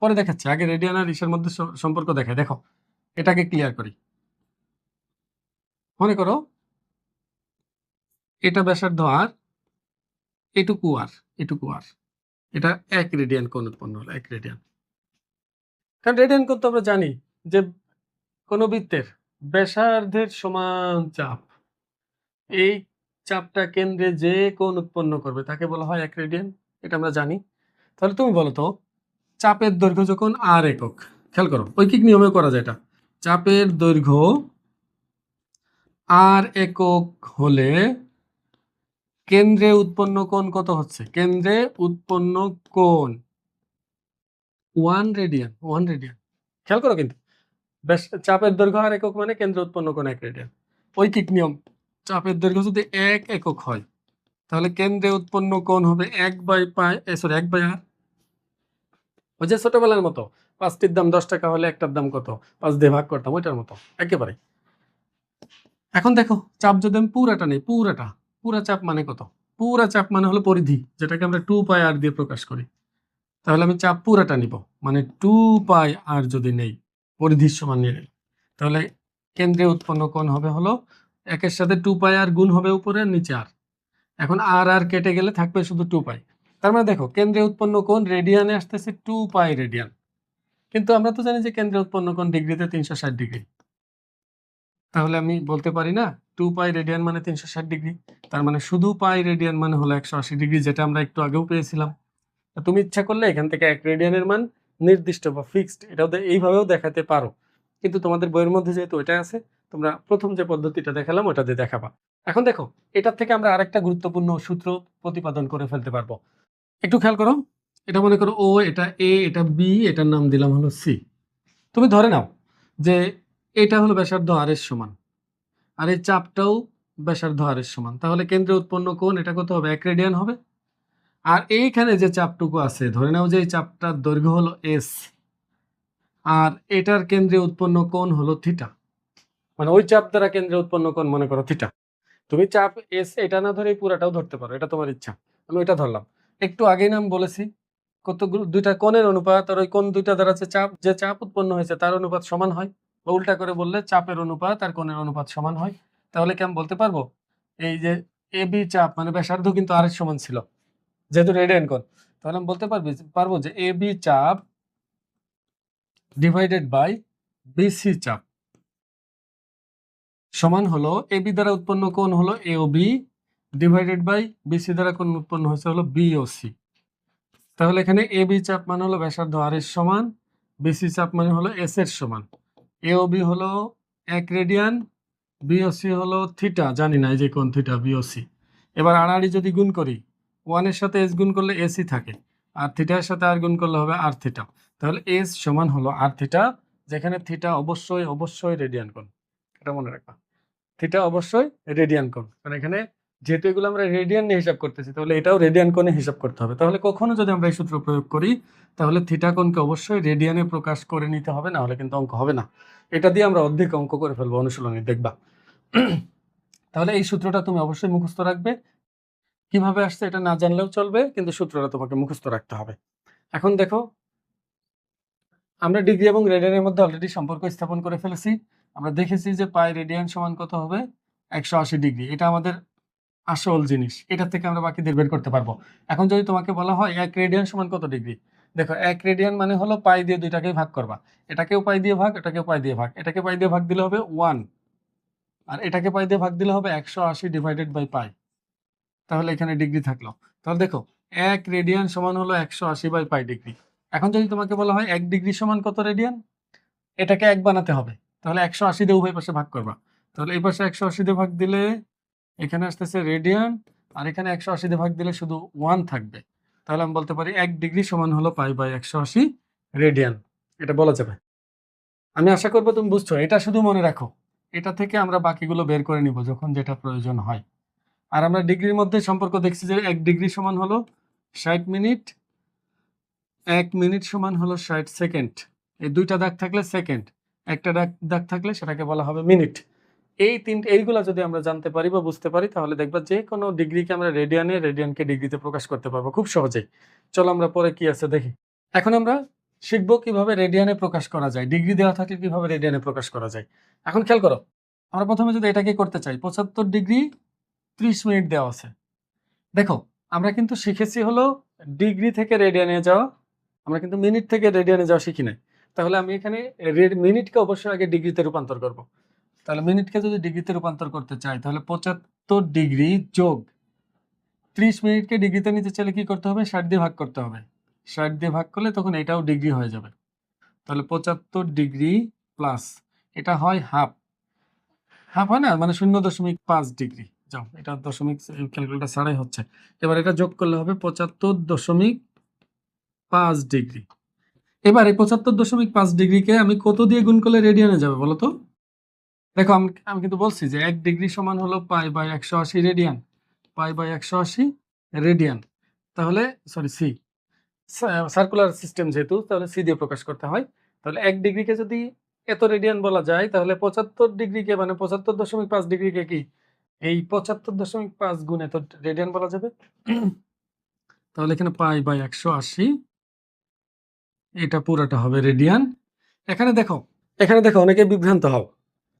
A: পরে দেখাচ্ছি, আগে রেডিয়ান আর ইসের মধ্যে সম্পর্ক দেখাই। দেখো এটাকে ক্লিয়ার করি। মনে করো এটা ব্যাসার্ধ আর, এটুকু আর, এটুকু আর, এটা 1 রেডিয়ান কোণ উৎপন্ন হলো, 1 রেডিয়ান। কারণ রেডিয়ান কোণ তো আমরা জানি যে কোন বৃত্তের ব্যাসার্ধের সমান চাপ, এই চাপটা কেন্দ্রে যে কোণ উৎপন্ন করবে তাকে বলা হয় 1 রেডিয়ান, এটা আমরা জানি। তাহলে তুমি বলো তো, চাপের দৈর্ঘ্য যখন আর একক, খেয়াল করো ঐকিক নিয়মে করা যায় এটা, চাপের দৈর্ঘ্য আর একক হলে কেন্দ্রে উৎপন্ন কোণ কত হচ্ছে? কেন্দ্রে উৎপন্ন কোণ 1 রেডিয়ান, 1 রেডিয়ান। খেয়াল করো কিন্তু চাপের দৈর্ঘ্য আর একক মানে কেন্দ্রে উৎপন্ন কোণ 1 রেডিয়ান। ঐকিক নিয়ম, চাপের দৈর্ঘ্য যদি 1 একক হয় তাহলে কেন্দ্রে উৎপন্ন কোণ হবে 1 বাই পাই, সরি 1 বাই আর। ওই যে ছোটবেলার মতো 5টির দাম 10 টাকা হলে একটার দাম কত, 5 দিয়ে ভাগ করতাম, ওইটার মতো একেবারে। এখন দেখো চাপ যদি আমি পুরাটা নেই, পুরাটা, পুরা চাপ মানে কত? পুরা চাপ মানে হলো পরিধি, যেটাকে আমরা 2 পাই আর দিয়ে প্রকাশ করি। তাহলে আমি চাপ পুরাটা নিব, মানে 2 পাই আর যদি নেই, পরিধির সমান নিয়ে নিই, তাহলে কেন্দ্রে উৎপন্ন কোণ হবে হলো 1 এর সাথে 2 পাই আর গুণ হবে উপরে আর নিচে আর। এখন আর আর কেটে গেলে থাকবে শুধু 2 পাই। তার মানে দেখো কেন্দ্রে উৎপন্ন কোণ রেডিয়ানে আসতেছে 2 পাই রেডিয়ান, কিন্তু আমরা তো জানি যে কেন্দ্রে উৎপন্ন কোণ ডিগ্রিতে 360 ডিগ্রি। তাহলে আমি বলতে পারি না 2 পাই রেডিয়ান মানে 360 ডিগ্রি, তার মানে শুধু পাই রেডিয়ান মানে হলো 180 ডিগ্রি, যেটা আমরা একটু আগেও পেয়েছিলাম। তুমি ইচ্ছা করলে এখান থেকে 1 রেডিয়ানের মান নির্দিষ্ট বা ফিক্সড এটাও এইভাবেও দেখাতে পারো, কিন্তু তোমাদের বইয়ের মধ্যে যেহেতু এটা আছে, তোমরা প্রথম যে পদ্ধতিটা দেখালাম ওটা দিয়ে দেখাবা। এখন দেখো এটার থেকে আমরা আরেকটা গুরুত্বপূর্ণ সূত্র প্রতিপাদন করে ফেলতে পারবো। একটু খেয়াল করো, এটা মনে করো ও, এটা এ, এটা বি, এটার নাম দিলাম হলো সি। তুমি ধরে নাও যে এটা হলো ব্যাসার্ধ আর এর সমান, আর এই চাপটাও ব্যাসার্ধ আর এর সমান, তাহলে কেন্দ্রে উৎপন্ন কোণ এটা কত হবে? 1 রেডিয়ান হবে। আর এইখানে যে চাপটুকু আছে ধরে নাও যে এই চাপটার দৈর্ঘ্য হলো এস, আর এটার কেন্দ্রে উৎপন্ন কোণ হলো থিটা, মানে ওই চাপ দ্বারা কেন্দ্রে উৎপন্ন কোণ মনে করো থিটা। তুমি চাপ এস এটা না ধরে পুরাটাও ধরতে পারো, এটা তোমার ইচ্ছা। আমি ওইটা ধরলাম। একটু আগেই নাম বলেছি কতগুলো দুইটা কোণের অনুপাত, আর ওই কোণ দুইটা দ্বারা যে চাপ উৎপন্ন হয়েছে তার অনুপাত সমান হয়, বা উল্টা করে বললে চাপের অনুপাত আর কোণের অনুপাত সমান হয়। তাহলে কি আমি বলতে পারবো এই যে এ বি চাপ মানে ব্যাসার্ধ কিন্তু আর এর সমান ছিল, যেহেতু রেডিয়ান কোণ, তাহলে আমি বলতে পারবো যে এ বি চাপ ডিভাইডেড বাই বিসি চাপ সমান হলো এ বি দ্বারা উৎপন্ন কোণ হলো এ ও বি ডিভাইডেড বাই বিসি দ্বারা কোণ উৎপন্ন হয়েছে হলো বি ও সি। তাহলে এখানে এ বি চাপ মানে হলো ব্যাসার্ধ আর এর সমান, বিসি চাপ মানে হলো এস এর সমান, এ ও বি হলো 1 রেডিয়ান, বি ও সি হলো থিটা, জানি না এই যে কোণ থিটা বি ও সি। এবার আড়াআড়ি যদি গুণ করি, 1 এর সাথে এস গুণ করলে এসই থাকে, আর থিটার সাথে আর গুণ করলে হবে আর থিটা। তাহলে এস সমান হলো আর থিটা, যেখানে থিটা অবশ্যই অবশ্যই রেডিয়ান কোণ, এটা মনে রাখবা। থিটা অবশ্যই রেডিয়ান কোণ, কারণ এখানে যেহেতু এগুলো আমরা রেডিয়ান নিয়ে হিসাব করতেছি, তাহলে এটাও রেডিয়ান কোণে হিসাব করতে হবে। তাহলে কখনো যদি আমরা এই সূত্র প্রয়োগ করি, তাহলে থিটা কোণকে অবশ্যই রেডিয়ানে প্রকাশ করে নিতে হবে, না হলে কিন্তু অঙ্ক হবে না। এটা দিয়ে আমরা অর্ধেক অঙ্ক করে ফেলবো অনুশীলনী, দেখবা। তাহলে এই সূত্রটা তুমি অবশ্যই মুখস্থ রাখবে। কিভাবে আসছে এটা না জানলেও চলবে, কিন্তু সূত্রটা তোমাকে মুখস্থ রাখতে হবে। এখন দেখো, আমরা ডিগ্রি এবং রেডিয়ানের মধ্যে অলরেডি সম্পর্ক স্থাপন করে ফেলেছি। আমরা দেখেছি যে পাই রেডিয়ান সমান কত হবে, 180 ডিগ্রি। এটা আমাদের আসল জিনিস, এটা থেকে আমরা বাকিদের বের করতে পারবো। এখন যদি তোমাকে বলা হয় 1 রেডিয়ান সমান কত ডিগ্রি, দেখো 1 রেডিয়ান মানে হলো পাই দিয়ে দুইটাকেই ভাগ করবা। এটাকেও পাই দিয়ে ভাগ, এটাকেও পাই দিয়ে ভাগ। এটাকে পাই দিয়ে ভাগ দিলে হবে 1, আর এটাকে পাই দিয়ে ভাগ দিলে হবে 180 ডিভাইডেড বাই পাই। তাহলে এখানে ডিগ্রি থাকলো। তাহলে দেখো 1 রেডিয়ান সমান হলো 180 বাই পাই ডিগ্রি। এখন যদি তোমাকে বলা হয় 1 ডিগ্রি সমান কত রেডিয়ান, এটাকে 1 বানাতে হবে। তাহলে 180 দিয়ে উভয় পাশে ভাগ করবা। তাহলে এই পাশে 180 দিয়ে ভাগ দিলে এখানে আসতেছে রেডিয়ান, আর এখানে 180 দিয়ে ভাগ দিলে শুধু 1 থাকবে। তাহলে আমি বলতে পারি 1 ডিগ্রি সমান হলো পাই বাই 180 রেডিয়ান। এটা বলা যাবে। আমি আশা করবো তুমি বুঝছো। এটা শুধু মনে রাখো, এটা থেকে আমরা বাকিগুলো বের করে নিব যখন যেটা প্রয়োজন হয়। আর আমরা ডিগ্রির মধ্যে সম্পর্ক দেখছি যে 1 ডিগ্রি সমান হলো 60 মিনিট, 1 মিনিট সমান হলো 60 সেকেন্ড। এই দুইটা দাগ থাকলে সেকেন্ড, একটা দাগ থাকলে সেটাকে বলা হবে মিনিট। এইগুলা যদি আমরা জানতে পারি বা বুঝতে পারি, তাহলে দেখবা যে কোনো ডিগ্রিকে আমরা রেডিয়ানে, রেডিয়ানকে ডিগ্রিতে প্রকাশ করতে পারবো খুব সহজেই। চলো আমরা পরে কি আছে দেখি। এখন আমরা শিখবো কিভাবে রেডিয়ানে প্রকাশ করা যায়, ডিগ্রি দেওয়া থাকলে কিভাবে রেডিয়ানে প্রকাশ করা যায়। এখন খেয়াল করো, আমরা প্রথমে যদি এটাকে করতে চাই, 75 ডিগ্রি 30 মিনিট দেওয়া আছে। দেখো আমরা কিন্তু শিখেছি হলো ডিগ্রি থেকে রেডিয়ানে যাওয়া, আমরা কিন্তু মিনিট থেকে রেডিয়ানে যাওয়া শিখি নাই। তাহলে আমি এখানে মিনিটকে অবশ্যই আগে ডিগ্রিতে রূপান্তর করব। তাহলে মিনিটকে যদি ডিগ্রিতে রূপান্তর করতে চাই, তাহলে 75 ডিগ্রি যোগ 30 মিনিটকে ডিগ্রিতে নিতে চাইলে কি করতে হবে, 60 দিয়ে ভাগ করতে হবে। 60 দিয়ে ভাগ করলে তখন এটাও ডিগ্রি হয়ে যাবে। তাহলে 75 ডিগ্রি প্লাস এটা হয় হাফ, হাফ হয় না, মানে 0.5 ডিগ্রি। যাও, এটা দশমিক ক্যালকুলেটর ছাড়াই হচ্ছে। এবার এটা যোগ করলে হবে 75.5 ডিগ্রি। এবার এই 75.5 ডিগ্রিকে আমি কত দিয়ে গুণ করলে রেডিয়ানে যাবে বলো তো? দেখো আমি কিন্তু বলছি যে 1 ডিগ্রি সমান হলো pi by 180 radian, pi by 180 radian. তাহলে সরি সি, সার্কুলার সিস্টেম যেহেতু, তাহলে সি দিয়ে প্রকাশ করতে হয়। তাহলে 1 ডিগ্রিকে যদি এত রেডিয়ান বলা যায়, তাহলে 75 ডিগ্রিকে মানে 75.5 ডিগ্রিকে কি এই 75.5 গুণ এত রেডিয়ান বলা যাবে। তাহলে এখানে পাই বাই 180, এটা পুরোটা হবে রেডিয়ান। এখানে দেখো, অনেকে বিভ্রান্ত হও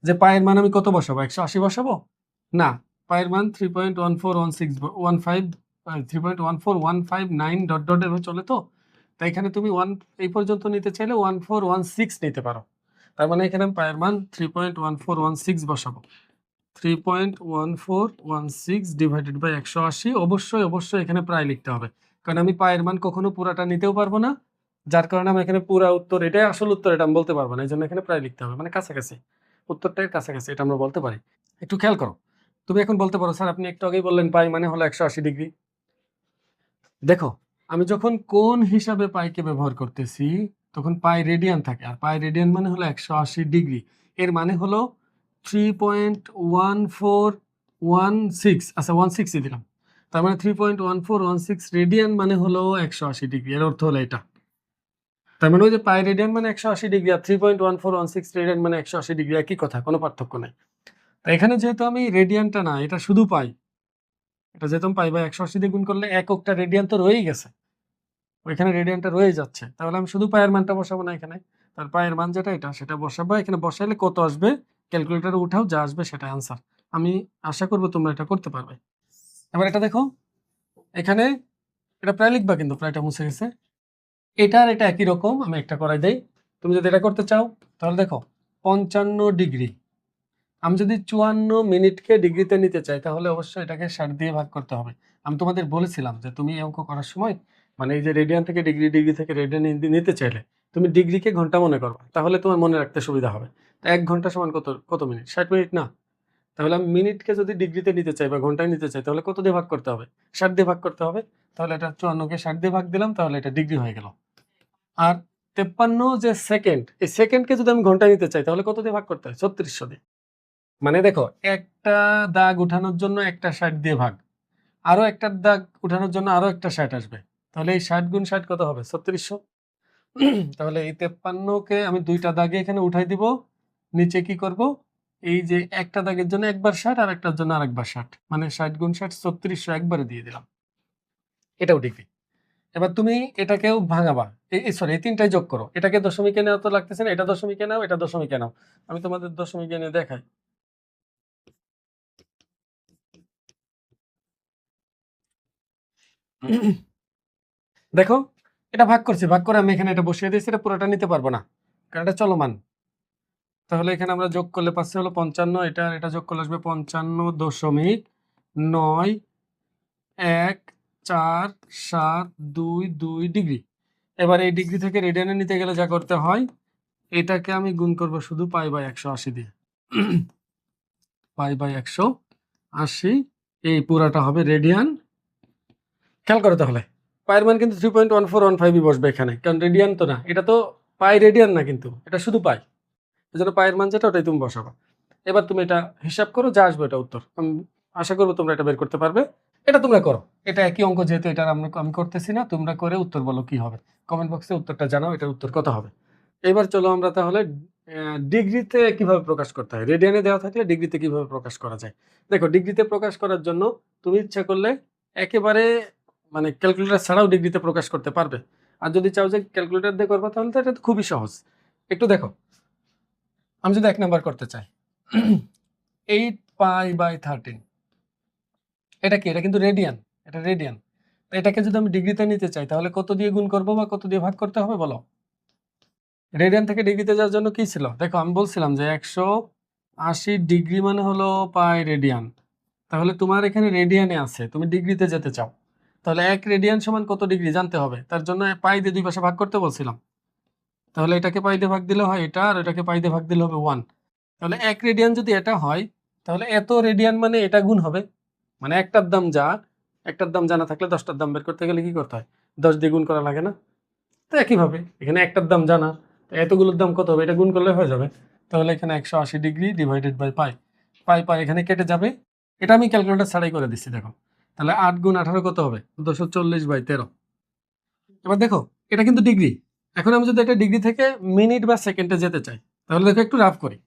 A: যে পায়ের মান আমি কত বসাবো, 180 বসাবো? না, পায়ের মান 3.141615 3.14159 ডট ডট এভাবে চলে। তো তাই এখানে তুমি 1 এই পর্যন্ত নিতে চাইলে 1416 নিতে পারো। তার মানে এখানে আমি পায়ের মান 3.1416 বসাবো। 3.1416 ডিভাইডেড বাই 180। অবশ্যই এখানে প্রায় লিখতে হবে, কারণ আমি পায়ের মান কখনো পুরাটা নিতেও পারবো না, যার কারণে আমি এখানে পুরা উত্তর, এটাই আসল উত্তর, এটা আমি বলতে পারবো না। এই জন্য এখানে প্রায় লিখতে হবে, মানে কাছাকাছি, উত্তরটার কাছাকাছি এটা আমরা বলতে পারি। একটু খেয়াল করো, তুমি এখন বলতে পারো স্যার আপনি একটু আগেই বললেন পাই মানে হলো 180 ডিগ্রি। দেখো আমি যখন কোণ হিসাবে পাইকে ব্যবহার করতেছি, তখন পাই রেডিয়ান থাকে, আর পাই রেডিয়ান মানে হলো 180 ডিগ্রি। এর মানে হলো 3.1416, আচ্ছা 16 দিলাম। তার মানে 3.1416 রেডিয়ান মানে হলো 180 ডিগ্রি। এর অর্থ হলো এটা। তার মানে ওই যে পাই রেডিয়ান মানে 180 ডিগ্রি, আর 3.1416 রেডিয়ান মানে 180 ডিগ্রি, একই কথা, কোনো পার্থক্য নাই। তো এখানে যেহেতু আমি রেডিয়ানটা না, এটা শুধু পাই, এটা যেহেতু পাই বাই 180 দিয়ে গুণ করলে এককটা রেডিয়ান তো রয়েই গেছে, ওইখানে রেডিয়ানটা রয়ে যাচ্ছে। তাহলে আমি শুধু পায়ের মানটা বসাবো না এখানে, তার পায়ের মান যেটা এটা সেটা বসাবো। এখানে বসাইলে কত আসবে, ক্যালকুলেটরে উঠাও, যা আসবে সেটা অ্যান্সার। আমি আশা করবো তোমরা এটা করতে পারবে। এবার এটা দেখো, এখানে এটা প্রায় লিখবা, কিন্তু প্রায়টা মুছে গেছে। এটা আর এটা একই রকম, আমি একটা করাই দেই। তুমি যদি এটা করতে চাও, তাহলে দেখো 55 ডিগ্রি, আমি যদি 54 মিনিটকে ডিগ্রিতে নিতে চাই, তাহলে অবশ্যই এটাকে 60 দিয়ে ভাগ করতে হবে। আমি তোমাদের বলেছিলাম যে তুমি এই অঙ্ক করার সময়, মানে এই যে রেডিয়ান থেকে ডিগ্রি, ডিগ্রি থেকে রেডিয়ান নিতে চাইলে তুমি ডিগ্রিকে ঘন্টা মনে করবা, তাহলে তোমার মনে রাখতে সুবিধা হবে। তো 1 ঘন্টা সমান কত মিনিট, 60 মিনিট না? তাহলে আমি মিনিটকে যদি ডিগ্রিতে নিতে চাই বা ঘন্টায় নিতে চাই, তাহলে কত দিয়ে ভাগ করতে হবে, 60 দিয়ে ভাগ করতে হবে। তাহলে এটা 54কে 60 দিয়ে ভাগ দিলাম, তাহলে এটা ডিগ্রি হয়ে গেল। আর 53 যে সেকেন্ড, এই সেকেন্ডকে যদি আমি ঘন্টায় নিতে চাই, তাহলে কত দিয়ে ভাগ করতে হয়, 3600 দিয়ে। মানে দেখো, একটা দাগ উঠানোর জন্য একটা 60 দিয়ে ভাগ, আরো একটা দাগ উঠানোর জন্য আরো একটা 60 আসবে। তাহলে এই 60 গুণ 60 কত হবে? 3600। তাহলে এই 53কে আমি দুইটা দাগে এখানে উঠাই দিব। নিচে কি করব? এই যে একটা দাগের জন্য একবার 60 আর একটার জন্য আরেকবার 60, মানে 60 গুণ 60 3600 একবারে দিয়ে দিলাম। এটাও ডিগ্রি। এবার তুমি এটাকেও ভাঙাবা, এই সরি, এই তিনটাই যোগ করো। এটাকে দশমিকে নেওয়া তো লাগতেছে না, এটা দশমিকে নাও, এটা দশমিকে নাও। আমি তোমাদের দশমিকে নিয়ে দেখাই। দেখো, এটা ভাগ করছি, ভাগ করে আমি এখানে এটা বসিয়ে দিয়েছি। এটা পুরোটা নিতে পারবো না, কারণ এটা চলমান। তাহলে এখানে আমরা যোগ করলে পাচ্ছে হলো 55, এটা যোগ করলে আসবে 55.91472 ডিগ্রি। এবার এই ডিগ্রি থেকে রেডিয়ানে নিতে গেলে যা করতে হয়, এটাকে আমি গুণ করব শুধু π/180 দিয়ে। π/180, এই পুরাটা হবে রেডিয়ান। খেয়াল করো তাহলে, পায়ের মান কিন্তু 3.1415ই বসবে এখানে, কারণ রেডিয়ান তো না, এটা তো পাই রেডিয়ান না, কিন্তু এটা শুধু পাই। এই জন্য পায়ের মান যেটা ওটাই তুমি বসাবা। এবার তুমি এটা হিসাব করো, যা আসবে এটা উত্তর। আমি আশা করবো তোমরা এটা বের করতে পারবে। এটা তোমরা করো, এটা একই অঙ্ক, যেহেতু এটা আমি করতেছি না, তোমরা করে উত্তর বলো কি হবে। কমেন্ট বক্সে উত্তরটা জানাও, এটার উত্তর কত হবে। এবার চলো আমরা তাহলে ডিগ্রিতে কিভাবে প্রকাশ করতে হয়। রেডিয়ানে দেওয়া থাকলে ডিগ্রিতে কিভাবে প্রকাশ করা যায়। দেখো, ডিগ্রিতে প্রকাশ করার জন্য তুমি ইচ্ছা করলে একেবারে মানে ক্যালকুলেটর ছাড়াও ডিগ্রিতে প্রকাশ করতে পারবে। আর যদি চাও যে ক্যালকুলেটর দিয়ে করবো, তাহলে তো এটা তো খুবই সহজ। একটু দেখো, আমি যদি 1 নাম্বার করতে চাই, 8π/13, এটা কি? এটা কিন্তু রেডিয়ান, এটা রেডিয়ান। এটাকে যদি আমি ডিগ্রিতে নিতে চাই, তাহলে কত দিয়ে গুণ করবো বা কত দিয়ে ভাগ করতে হবে বলো। রেডিয়ান থেকে ডিগ্রিতে যাওয়ার জন্য কি ছিল? দেখো, আমি বলছিলাম যে 180 ডিগ্রি মানে হলো পাই রেডিয়ান। তাহলে তোমার এখানে রেডিয়ানে আছে, তুমি ডিগ্রিতে যেতে চাও, তাহলে 1 রেডিয়ান সমান কত ডিগ্রি জানতে হবে। তার জন্য পাই দিয়ে দুই পাশে ভাগ করতে বলছিলাম। তাহলে এটাকে পাই দিয়ে ভাগ দিলে হয় এটা, আর এটাকে পাই দিয়ে ভাগ দিলে হবে 1। তাহলে 1 রেডিয়ান যদি এটা হয়, তাহলে এত রেডিয়ান মানে এটা গুণ হবে। মানে একটার দাম যা, একটার দাম জানা থাকলে 10টার দাম বের করতে গেলে কি করতে হয়? 10 দিয়ে গুণ করা লাগে না? তো একইভাবে এখানে একটার দাম জানা, তো এতগুলোর দাম কত হবে? এটা গুণ করলে হয়ে যাবে। তাহলে এখানে 180 ডিগ্রি ডিভাইডেড বাই পাই, পাই পাই এখানে কেটে যাবে। এটা আমি ক্যালকুলেটর ছাড়াই করে দিচ্ছি, দেখো। তাহলে 8 গুণ 18 কত হবে? 240/13। এবার দেখো, এটা কিন্তু ডিগ্রি। এখন আমি যদি এটা ডিগ্রি থেকে মিনিট বা সেকেন্ডে যেতে চাই, তাহলে দেখো একটু রাফ করি।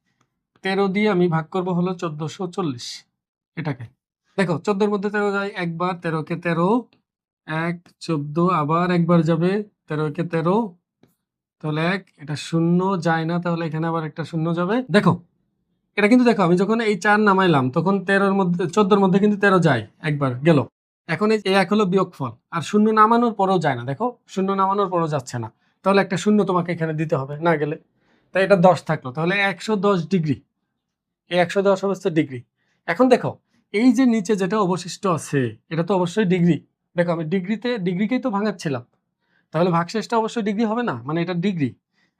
A: 13 দিয়ে আমি ভাগ করব হলো 1440 এটাকে। দেখো, 14-র মধ্যে 13 যায় একবার, 13-কে 13, 1 14, আবার একবার যাবে, 13-কে 13, তাহলে 1, এটা শূন্য যায় না, তাহলে এখানে আবার একটা শূন্য যাবে। দেখো, এটা কিন্তু দেখো, আমি যখন এই 4 নামাইলাম, তখন 13-র মধ্যে 14-র মধ্যে কিন্তু 13 যায়, একবার গেল। এখন এই 1 হলো বিয়োগফল, আর শূন্য নামানোর পরেও যায় না। দেখো, শূন্য নামানোর পরেও যাচ্ছে না, তাহলে একটা শূন্য তোমাকে এখানে দিতে হবে না গেলে। তাই এটা 10 থাকলো, তাহলে 110 ডিগ্রি। এই 110 অবস্থা ডিগ্রি। এখন দেখো, এই যে নিচে যেটা অবশিষ্ট আছে, এটা তো অবশ্যই ডিগ্রি। দেখো, আমি ডিগ্রিকেই তো ভাঙাচ্ছিলাম, তাহলে ভাগশেষটা অবশ্যই ডিগ্রি হবে না, মানে এটা ডিগ্রি।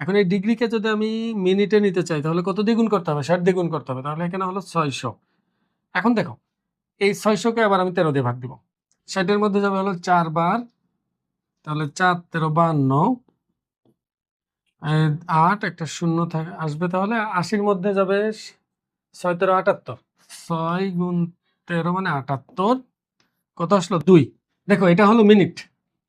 A: এখন এই ডিগ্রিকে যদি আমি মিনিটে নিতে চাই, তাহলে কত দ্বিগুণ করতে হবে? 60 দ্বিগুণ করতে হবে, তাহলে এখানে হলো 600। এখন দেখো, এই 600-কে আবার আমি 13 দিয়ে ভাগ দিব। 60-এর মধ্যে যাবে হলো 4 বার, তাহলে 4 13 52, 8 একটা শূন্য আসবে, তাহলে 80-র মধ্যে যাবে 6 13 78, 6 গুণ 13 মানে 78, কত আসলো? 2। দেখো, এটা হলো মিনিট।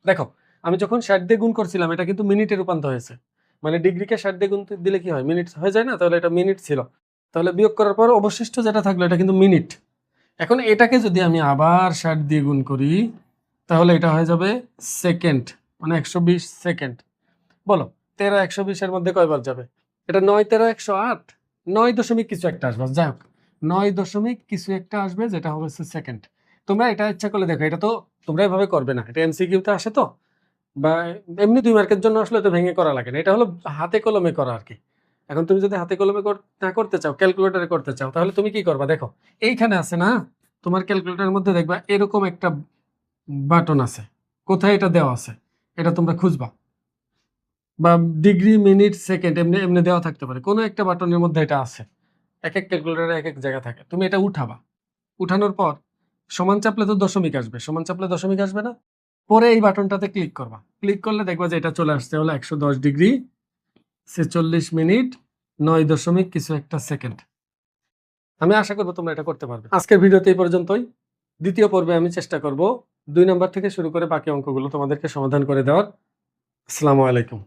A: দেখো, আমি যখন 60 দিয়ে গুণ করছিলাম, এটা কিন্তু মিনিটে রূপান্তর হয়েছে। মানে ডিগ্রিকে 60 দিয়ে গুণ দিলে কি হয়? মিনিট হয়ে যায় না? তাহলে এটা মিনিট ছিল। তাহলে বিয়োগ করার পর অবশিষ্ট যেটা থাকলো, এটা কিন্তু মিনিট। এখন এটাকে যদি আমি আবার 60 দিয়ে গুণ করি, তাহলে এটা হয়ে যাবে সেকেন্ড, মানে 120 সেকেন্ড। বলো, 13 120-এর মধ্যে কয়বার যাবে? এটা 9 13 108, 9 দশমিক কিছু একটা আসবে, যাই হোক 9 দশমিক কিছু একটা আসবে, যেটা হবে সেকেন্ড। তোমরা এটা ইচ্ছা করলে দেখো, এটা তো তোমরা এভাবে করবে না, এটা এমসিকিউতে আসে তো, বা এমনি 2 মার্কের জন্য আসলে তো ভেঙে করা লাগে না, এটা হলো হাতে কলমে করা আর কি। এখন তুমি যদি হাতে কলমে না করতে চাও, ক্যালকুলেটরে করতে চাও, তাহলে তুমি কি করবা? দেখো, এইখানে আছে না, তোমার ক্যালকুলেটরের মধ্যে দেখবা এরকম একটা বাটন আছে, কোথায় এটা দেওয়া আছে, এটা তোমরা খুঁজবা। বা ডিগ্রি মিনিট সেকেন্ড এমনি এমনি দেওয়া থাকতে পারে, কোনো একটা বাটনের মধ্যে এটা আছে। এক এক ক্যালকুলেটরে এক এক জায়গা থাকে, তুমি এটা উঠাবা। উঠানোর পর সমান চাপলে তো দশমিক আসবে, সমান চাপলে দশমিক আসবে না? পরে এই বাটনটাতে ক্লিক করবা, ক্লিক করলে দেখবা যে এটা চলে আসছে হলো 110 ডিগ্রি 46 মিনিট 9 দশমিক কিছু একটা সেকেন্ড। আমি আশা করবো তোমরা এটা করতে পারবে। আজকের ভিডিওতে এই পর্যন্তই। দ্বিতীয় পর্বে আমি চেষ্টা করব 2 নাম্বার থেকে শুরু করে বাকি অঙ্কগুলো তোমাদেরকে সমাধান করে দেওয়ার। আসসালামু আলাইকুম।